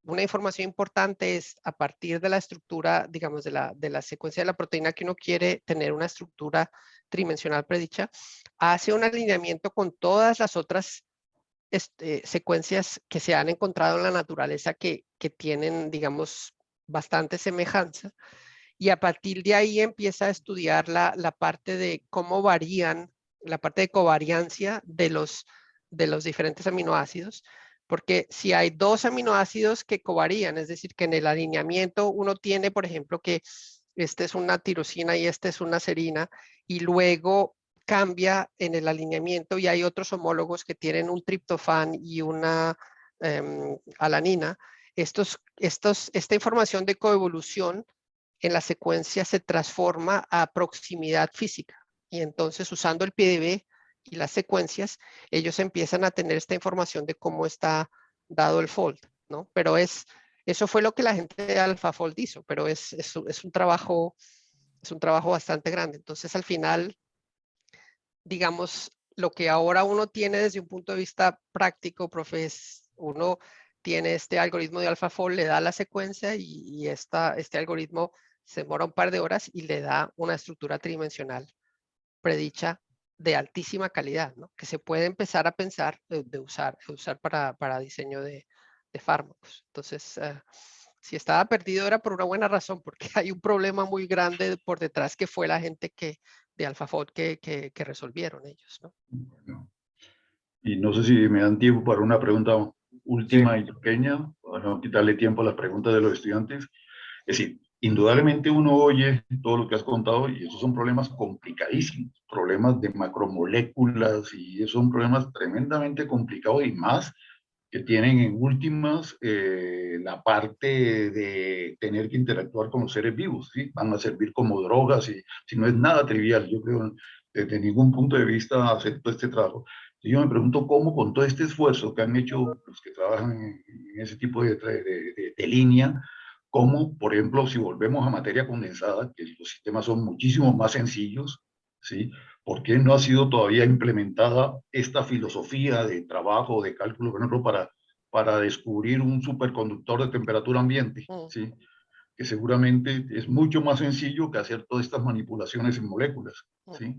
una información importante es, a partir de la estructura, digamos, de la secuencia de la proteína que uno quiere tener una estructura tridimensional predicha, hace un alineamiento con todas las otras secuencias que se han encontrado en la naturaleza que tienen, digamos, bastante semejanza, y a partir de ahí empieza a estudiar la parte de cómo varían, la parte de covariancia de los diferentes aminoácidos, porque si hay dos aminoácidos que covarían, es decir, que en el alineamiento uno tiene, por ejemplo, que este es una tirosina y este es una serina, y luego cambia en el alineamiento y hay otros homólogos que tienen un triptofán y una alanina. Esta información de coevolución en la secuencia se transforma a proximidad física, y entonces, usando el PDB y las secuencias, ellos empiezan a tener esta información de cómo está dado el fold, ¿no? Pero eso fue lo que la gente de AlphaFold hizo, pero es un trabajo bastante grande. Entonces, al final, digamos, lo que ahora uno tiene desde un punto de vista práctico, profe, es uno tiene este algoritmo de AlphaFold, le da la secuencia y este algoritmo se demora un par de horas y le da una estructura tridimensional predicha de altísima calidad, ¿no? Que se puede empezar a pensar de usar para diseño de fármacos. Entonces, si estaba perdido era por una buena razón, porque hay un problema muy grande por detrás que fue la gente de AlphaFold que resolvieron ellos, ¿no? Bueno, y no sé si me dan tiempo para una pregunta Sí, última y pequeña, para no quitarle tiempo a las preguntas de los estudiantes. Es decir, indudablemente uno oye todo lo que has contado y esos son problemas complicadísimos, problemas de macromoléculas, y esos son problemas tremendamente complicados, y más que tienen en últimas la parte de tener que interactuar con los seres vivos, ¿sí? Van a servir como drogas, y si no es nada trivial, yo creo, desde ningún punto de vista acepto este trabajo. Y yo me pregunto cómo, con todo este esfuerzo que han hecho los que trabajan en ese tipo de línea, cómo, por ejemplo, si volvemos a materia condensada, que los sistemas son muchísimo más sencillos, ¿sí? ¿Por qué no ha sido todavía implementada esta filosofía de trabajo, de cálculo, por ejemplo, para descubrir un superconductor de temperatura ambiente? ¿Sí? Que seguramente es mucho más sencillo que hacer todas estas manipulaciones en moléculas. ¿Sí?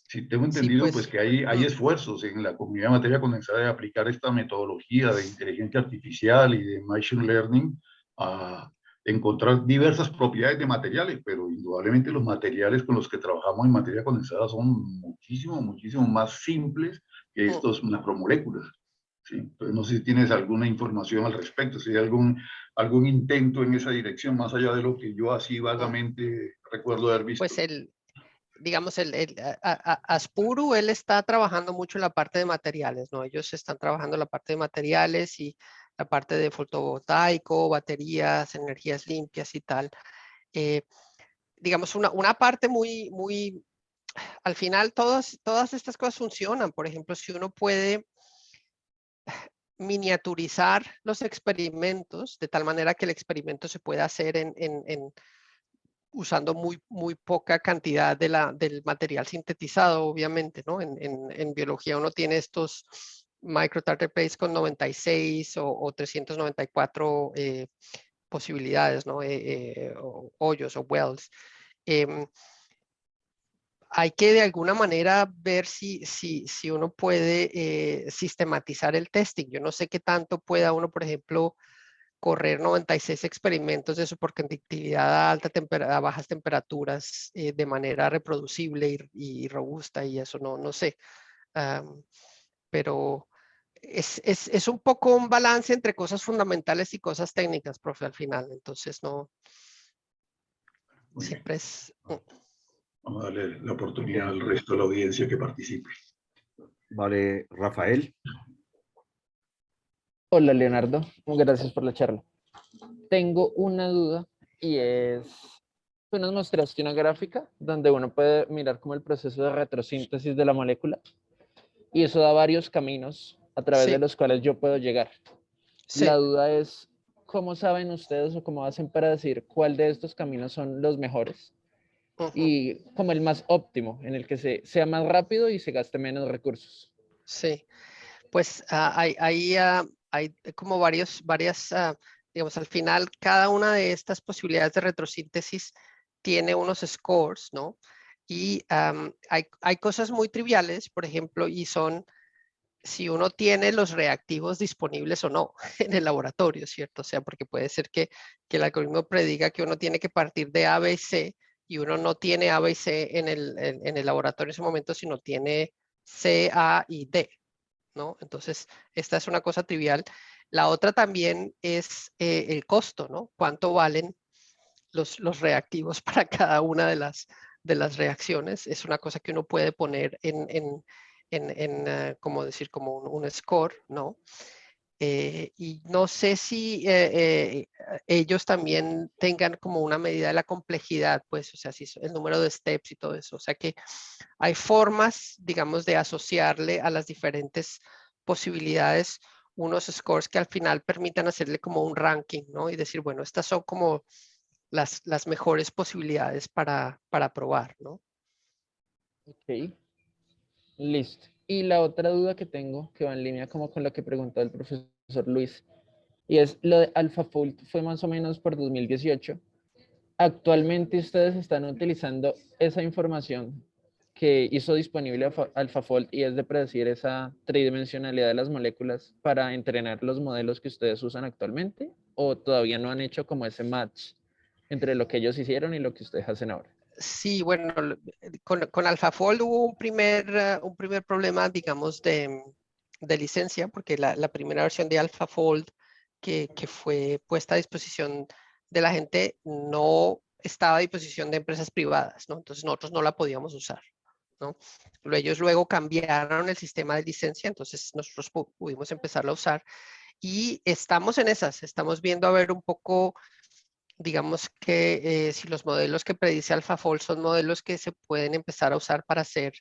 Si tengo Sí, entendido, pues pues, que hay esfuerzos en la comunidad de materia condensada de aplicar esta metodología de inteligencia artificial y de machine learning a encontrar diversas propiedades de materiales, pero indudablemente los materiales con los que trabajamos en materia condensada son muchísimo más simples que estos macromoléculas. ¿Sí? Entonces, no sé si tienes alguna información al respecto, si hay algún intento en esa dirección, más allá de lo que yo así vagamente recuerdo haber visto. pues digamos, Aspuru, él está trabajando mucho en la parte de materiales, ¿no? Ellos están trabajando en la parte de materiales y la parte de fotovoltaico, baterías, energías limpias y tal. Digamos, una parte muy, al final todas estas cosas funcionan. Por ejemplo, si uno puede miniaturizar los experimentos de tal manera que el experimento se pueda hacer usando muy poca cantidad del material sintetizado, obviamente, ¿no? En biología uno tiene estos microtartar plates con 96 o 394 posibilidades, ¿no? Hoyos o wells. Hay que de alguna manera ver si uno puede sistematizar el testing. Yo no sé qué tanto pueda uno, por ejemplo, correr 96 experimentos de superconductividad a bajas temperaturas de manera reproducible y robusta, y eso no sé. Pero es un poco un balance entre cosas fundamentales y cosas técnicas, profe, al final. Entonces, no, Muy bien. siempre es... Vamos a darle la oportunidad al resto de la audiencia que participe. Vale, Rafael. Hola Leonardo, gracias por la charla. Tengo una duda y es, tú nos mostraste una gráfica donde uno puede mirar como el proceso de retrosíntesis de la molécula y eso da varios caminos a través de Sí, los cuales yo puedo llegar. La sí. duda es, ¿cómo saben ustedes o cómo hacen para decir cuál de estos caminos son los mejores y como el más óptimo en el que sea más rápido y se gaste menos recursos? Sí, pues hay como varias, digamos, al final cada una de estas posibilidades de retrosíntesis tiene unos scores, ¿no? Y hay cosas muy triviales, por ejemplo, y son si uno tiene los reactivos disponibles o no en el laboratorio, ¿cierto? O sea, porque puede ser que el algoritmo prediga que uno tiene que partir de A, B y C, y uno no tiene A, B y C en el laboratorio en ese momento, sino tiene C, A y D, ¿no? Entonces, esta es una cosa trivial. La otra también es el costo, ¿no? ¿Cuánto valen los reactivos para cada una de las reacciones? Es una cosa que uno puede poner como decir, como un score, ¿no? Y no sé si ellos también tengan como una medida de la complejidad, pues, o sea, si el número de steps y todo eso. O sea que hay formas, digamos, de asociarle a las diferentes posibilidades unos scores que al final permitan hacerle como un ranking, ¿no? Y decir, bueno, estas son como las mejores posibilidades para probar, ¿no? Ok, listo. Y la otra duda que tengo, que va en línea como con lo que preguntó el profesor Luis, y es lo de AlphaFold, fue más o menos por 2018. Actualmente ustedes están utilizando esa información que hizo disponible AlphaFold y es de predecir esa tridimensionalidad de las moléculas para entrenar los modelos que ustedes usan actualmente, o todavía no han hecho como ese match entre lo que ellos hicieron y lo que ustedes hacen ahora. Sí, bueno, con AlphaFold hubo un primer problema, digamos, de licencia, porque la primera versión de AlphaFold que fue puesta a disposición de la gente no estaba a disposición de empresas privadas, ¿no? Entonces nosotros no la podíamos usar, ¿no? Ellos luego cambiaron el sistema de licencia, entonces nosotros pudimos empezarla a usar y estamos en esas, estamos viendo a ver un poco, digamos que si los modelos que predice AlphaFold son modelos que se pueden empezar a usar para hacer,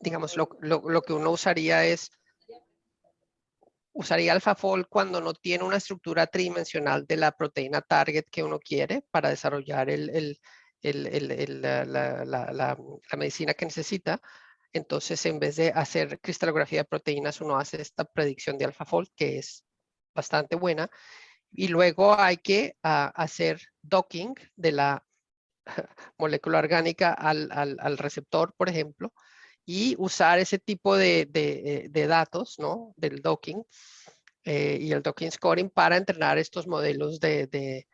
digamos, lo que uno usaría AlphaFold cuando no tiene una estructura tridimensional de la proteína target que uno quiere para desarrollar la medicina que necesita. Entonces, en vez de hacer cristalografía de proteínas, uno hace esta predicción de AlphaFold, que es bastante buena. Y luego hay que hacer docking de la molécula orgánica al receptor, por ejemplo, y usar ese tipo de datos, ¿no? Del docking y el docking scoring para entrenar estos modelos de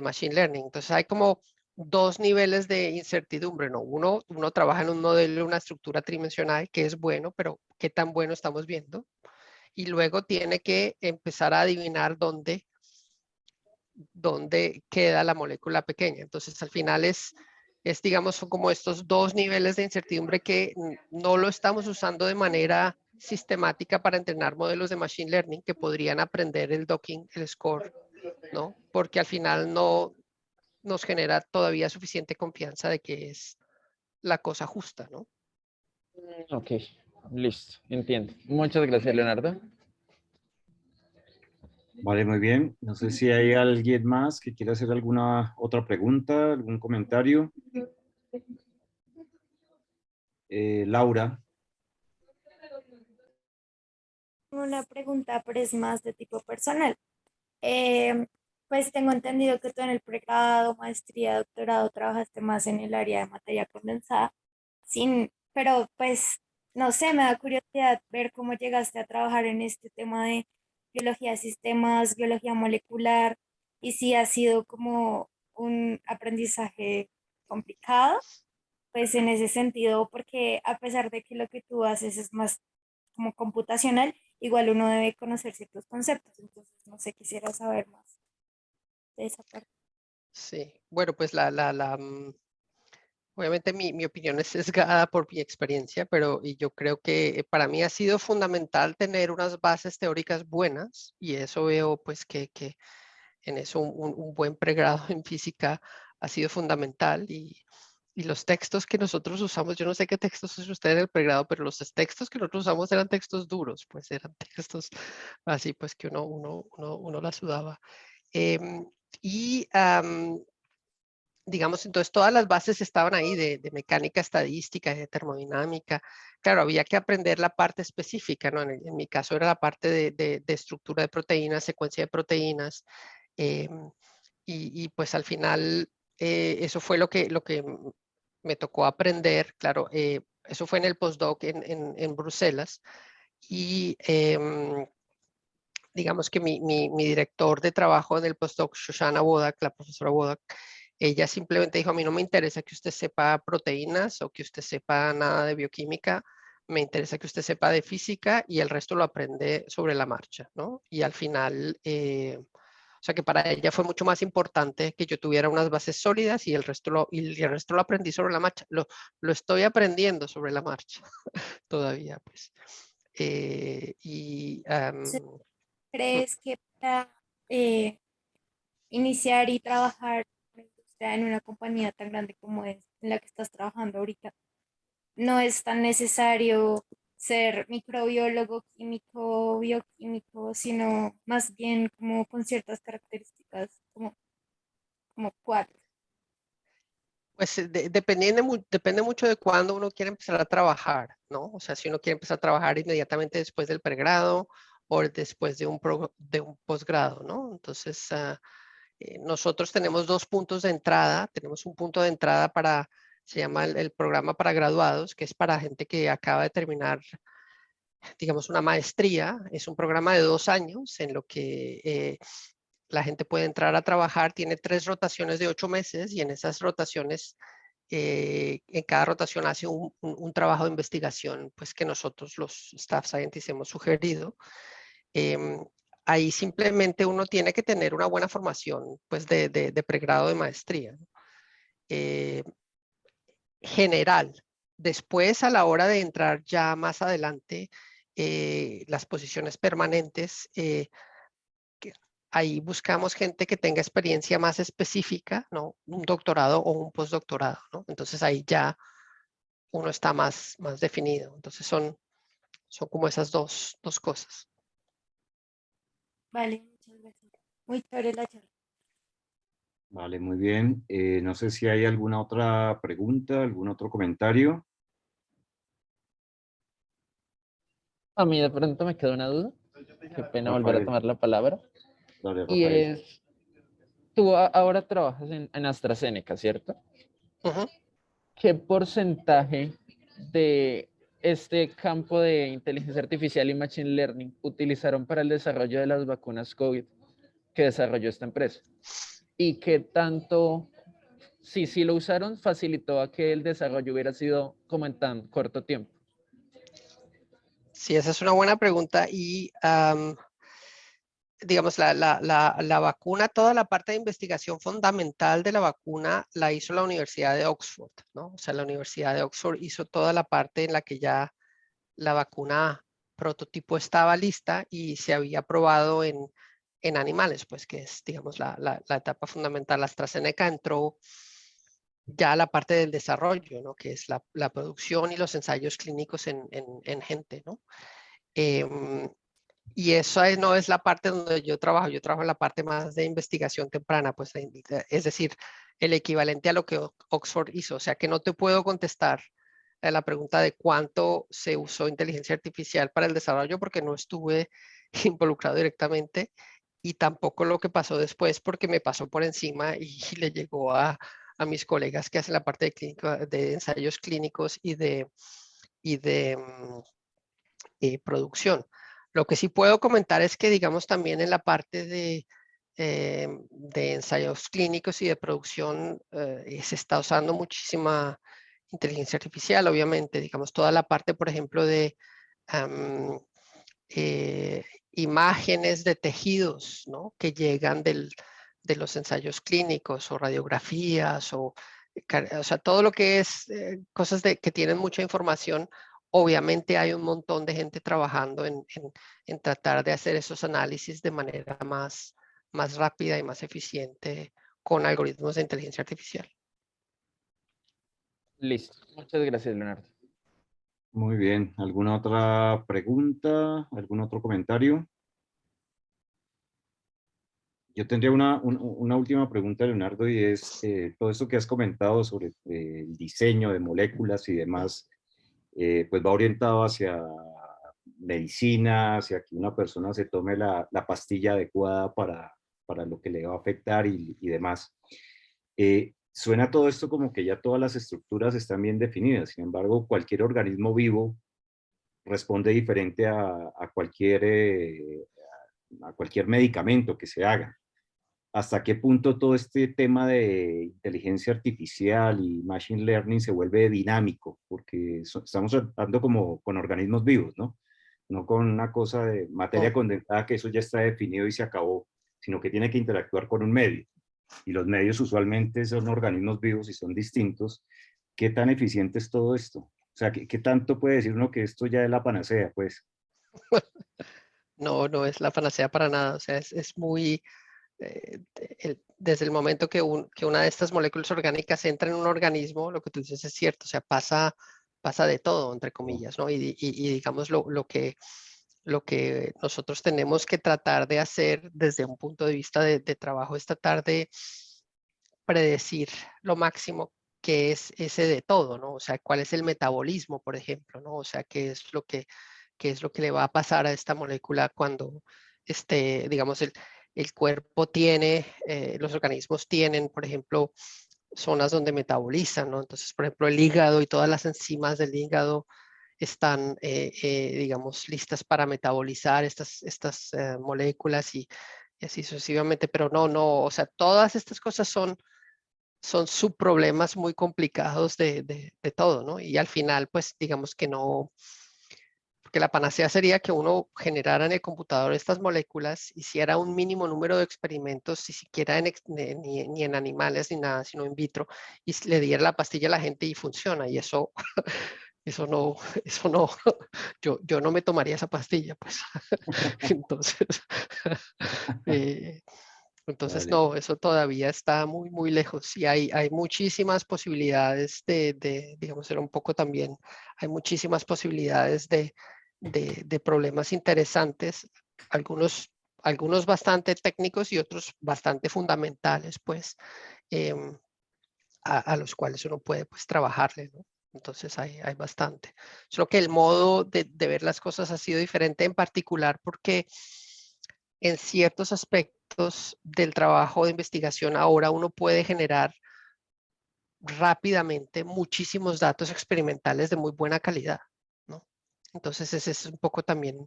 machine learning. Entonces hay como dos niveles de incertidumbre, ¿no? Uno trabaja en un modelo, una estructura tridimensional que es bueno, pero ¿qué tan bueno estamos viendo? Y luego tiene que empezar a adivinar dónde queda la molécula pequeña. Entonces, al final es es, digamos, son como estos dos niveles de incertidumbre que no lo estamos usando de manera sistemática para entrenar modelos de Machine Learning que podrían aprender el docking, el score, ¿no? Porque al final no nos genera todavía suficiente confianza de que es la cosa justa, ¿no? Ok, listo, entiendo. Muchas gracias, Leonardo. Vale, muy bien. No sé si hay alguien más que quiera hacer alguna otra pregunta, algún comentario. Laura. Una pregunta, pero es más de tipo personal. Pues tengo entendido que tú en el pregrado, maestría, doctorado, trabajaste más en el área de materia condensada, pero pues no sé, me da curiosidad ver cómo llegaste a trabajar en este tema de biología de sistemas, biología molecular, y si ha sido como un aprendizaje complicado, pues en ese sentido, porque a pesar de que lo que tú haces es más como computacional, igual uno debe conocer ciertos conceptos, entonces no sé, quisiera saber más de esa parte. Sí, bueno, pues obviamente mi opinión es sesgada por mi experiencia, pero y yo creo que para mí ha sido fundamental tener unas bases teóricas buenas y eso veo pues que en eso un buen pregrado en física ha sido fundamental y los textos que nosotros usamos, yo no sé qué textos usa usted en el pregrado, pero los textos que nosotros usamos eran textos duros, pues eran textos así pues que uno la sudaba. Em, y digamos, entonces todas las bases estaban ahí de mecánica estadística, de termodinámica. Claro, había que aprender la parte específica, ¿no? En mi caso era la parte de estructura de proteínas, secuencia de proteínas. em, y pues al final eso fue lo que me tocó aprender, claro, eso fue en el postdoc en Bruselas. Y digamos que mi director de trabajo en el postdoc, Shoshana Wodak, la profesora Wodak, ella simplemente dijo, a mí no me interesa que usted sepa proteínas o que usted sepa nada de bioquímica, me interesa que usted sepa de física y el resto lo aprende sobre la marcha, ¿no? Y al final, o sea que para ella fue mucho más importante que yo tuviera unas bases sólidas y el resto lo aprendí sobre la marcha. Lo estoy aprendiendo sobre la marcha todavía, pues. Y Entonces, ¿crees que para eh, iniciar y trabajar en la industria en una compañía tan grande como es en la que estás trabajando ahorita, no es tan necesario ser microbiólogo, químico, bioquímico, sino más bien como con ciertas características, como cuatro? Pues depende mucho de cuándo uno quiere empezar a trabajar, ¿no? O sea, si uno quiere empezar a trabajar inmediatamente después del pregrado o después de un posgrado, ¿no? Entonces, nosotros tenemos dos puntos de entrada. Tenemos un punto de entrada se llama el programa para graduados, que es para gente que acaba de terminar, digamos, una maestría. Es un programa de 2 años en lo que la gente puede entrar a trabajar, tiene 3 rotaciones de 8 meses y en esas rotaciones, en cada rotación hace un trabajo de investigación pues que nosotros los staff scientists hemos sugerido. Em, Ahí simplemente uno tiene que tener una buena formación pues de pregrado de maestría, ¿no? Eh, General. Después, a la hora de entrar ya más adelante, las posiciones permanentes, ahí buscamos gente que tenga experiencia más específica, ¿no? Un doctorado o un postdoctorado, ¿no? Entonces ahí ya uno está más definido. Entonces son como esas dos cosas. Vale, muchas gracias. Muy chévere la charla. Vale, muy bien. No sé si hay alguna otra pregunta, algún otro comentario. A mí de pronto me queda una duda. Qué pena volver a Rafael, tomar la palabra. dale, Y Rafael. es, tú ahora trabajas en AstraZeneca, ¿cierto? Ujú. ¿Qué porcentaje de este campo de inteligencia artificial y machine learning utilizaron para el desarrollo de las vacunas COVID que desarrolló esta empresa? ¿Y qué tanto, si sí lo usaron, facilitó a que el desarrollo hubiera sido como en tan corto tiempo? Sí, esa es una buena pregunta y digamos, la vacuna, toda la parte de investigación fundamental de la vacuna la hizo la Universidad de Oxford, ¿no? O sea, la Universidad de Oxford hizo toda la parte en la que ya la vacuna prototipo estaba lista y se había probado en animales, pues que es, digamos, la etapa fundamental. AstraZeneca entró ya a la parte del desarrollo, ¿no? Que es la producción y los ensayos clínicos en gente, ¿no? Y esa no es la parte donde yo trabajo en la parte más de investigación temprana, pues es decir, el equivalente a lo que Oxford hizo, o sea que no te puedo contestar a la pregunta de cuánto se usó inteligencia artificial para el desarrollo porque no estuve involucrado directamente y tampoco lo que pasó después porque me pasó por encima y le llegó a mis colegas que hacen la parte de ensayos clínicos y de producción. Lo que sí puedo comentar es que, digamos, también en la parte de ensayos clínicos y de producción se está usando muchísima inteligencia artificial, obviamente, digamos, toda la parte, por ejemplo, de imágenes de tejidos, ¿no? Que llegan de los ensayos clínicos o radiografías o sea, todo lo que es cosas que tienen mucha información. Obviamente hay un montón de gente trabajando en tratar de hacer esos análisis de manera más rápida y más eficiente con algoritmos de inteligencia artificial. Listo. Muchas gracias, Leonardo. Muy bien. ¿Alguna otra pregunta? ¿Algún otro comentario? Yo tendría una última pregunta, Leonardo, y es todo esto que has comentado sobre el diseño de moléculas y demás, pues va orientado hacia medicina, hacia que una persona se tome la pastilla adecuada para lo que le va a afectar y demás. Suena todo esto como que ya todas las estructuras están bien definidas, sin embargo, cualquier organismo vivo responde diferente a cualquier medicamento que se haga. ¿Hasta qué punto todo este tema de inteligencia artificial y machine learning se vuelve dinámico? Porque estamos tratando como con organismos vivos, ¿no? No con una cosa de materia condensada que eso ya está definido y se acabó, sino que tiene que interactuar con un medio. Y los medios usualmente son organismos vivos y son distintos. ¿Qué tan eficiente es todo esto? O sea, ¿qué tanto puede decir uno que esto ya es la panacea, pues? No, no es la panacea para nada. O sea, es muy... desde el momento que una de estas moléculas orgánicas entra en un organismo, lo que tú dices es cierto, o sea, pasa de todo, entre comillas, ¿no? Y digamos lo que nosotros tenemos que tratar de hacer desde un punto de vista de trabajo es tratar de predecir lo máximo que es ese de todo, ¿no? O sea, cuál es el metabolismo, por ejemplo, ¿no? O sea, qué es lo que le va a pasar a esta molécula cuando digamos, el cuerpo tiene, los organismos tienen, por ejemplo, zonas donde metabolizan, ¿no? Entonces, por ejemplo, el hígado y todas las enzimas del hígado están, digamos, listas para metabolizar estas moléculas y así sucesivamente, pero no, o sea, todas estas cosas son subproblemas muy complicados de todo, ¿no? Y al final, pues, digamos que no, porque la panacea sería que uno generara en el computador estas moléculas, hiciera un mínimo número de experimentos, ni siquiera ni en animales ni nada, sino in vitro, y le diera la pastilla a la gente y funciona. Y eso, eso no, yo no me tomaría esa pastilla, pues. Entonces, entonces Vale. no, eso todavía está muy lejos y hay muchísimas posibilidades digamos, era un poco también, hay muchísimas posibilidades de problemas interesantes, algunos bastante técnicos y otros bastante fundamentales, pues, a los cuales uno puede, pues, trabajarle, ¿no? Entonces hay bastante. Solo que el modo de ver las cosas ha sido diferente, en particular porque en ciertos aspectos del trabajo de investigación ahora uno puede generar rápidamente muchísimos datos experimentales de muy buena calidad, ¿no? Entonces ese es un poco también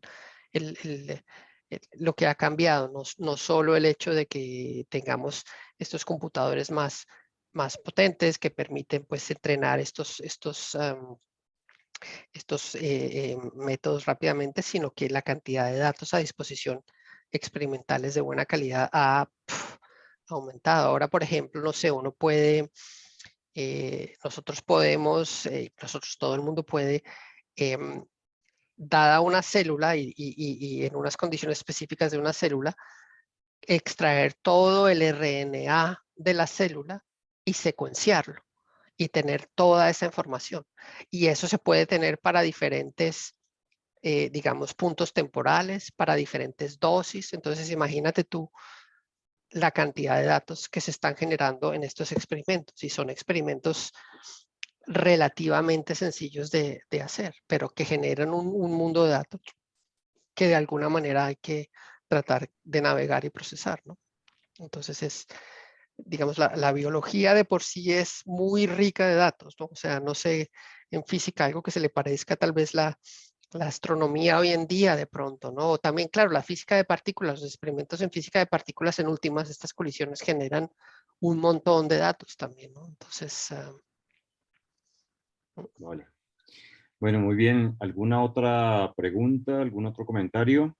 lo que ha cambiado, no solo el hecho de que tengamos estos computadores más potentes que permiten, pues, entrenar estos métodos rápidamente, sino que la cantidad de datos a disposición experimentales de buena calidad ha aumentado. Ahora, por ejemplo, no sé, uno puede, nosotros podemos, todo el mundo puede, dada una célula y en unas condiciones específicas de una célula, extraer todo el RNA de la célula y secuenciarlo y tener toda esa información. Y eso se puede tener para diferentes, digamos, puntos temporales, para diferentes dosis. Entonces, imagínate tú la cantidad de datos que se están generando en estos experimentos. Y son experimentos relativamente sencillos de hacer, pero que generan un mundo de datos que de alguna manera hay que tratar de navegar y procesar, ¿no? Entonces digamos, la biología de por sí es muy rica de datos, ¿no? O sea, no sé, en física algo que se le parezca tal vez la astronomía hoy en día de pronto, ¿no? O también, claro, la física de partículas, los experimentos en física de partículas en últimas, estas colisiones generan un montón de datos también, ¿no? Entonces... Vale. Bueno, muy bien. ¿Alguna otra pregunta? ¿Algún otro comentario?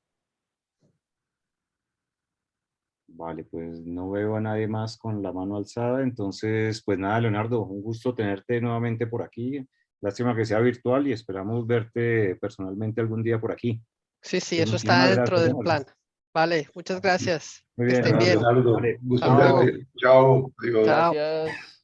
Vale, pues no veo a nadie más con la mano alzada. Entonces, pues nada, Leonardo, un gusto tenerte nuevamente por aquí. Lástima que sea virtual y esperamos verte personalmente algún día por aquí. Sí, sí, Pues eso está muchísimas dentro gracias, del Leonardo. plan. Vale, muchas gracias. Muy Que bien, estén Bueno, bien. Leonardo. Leonardo, Vale, gusto en Chao. verte. Chao, adiós. Chao. Gracias.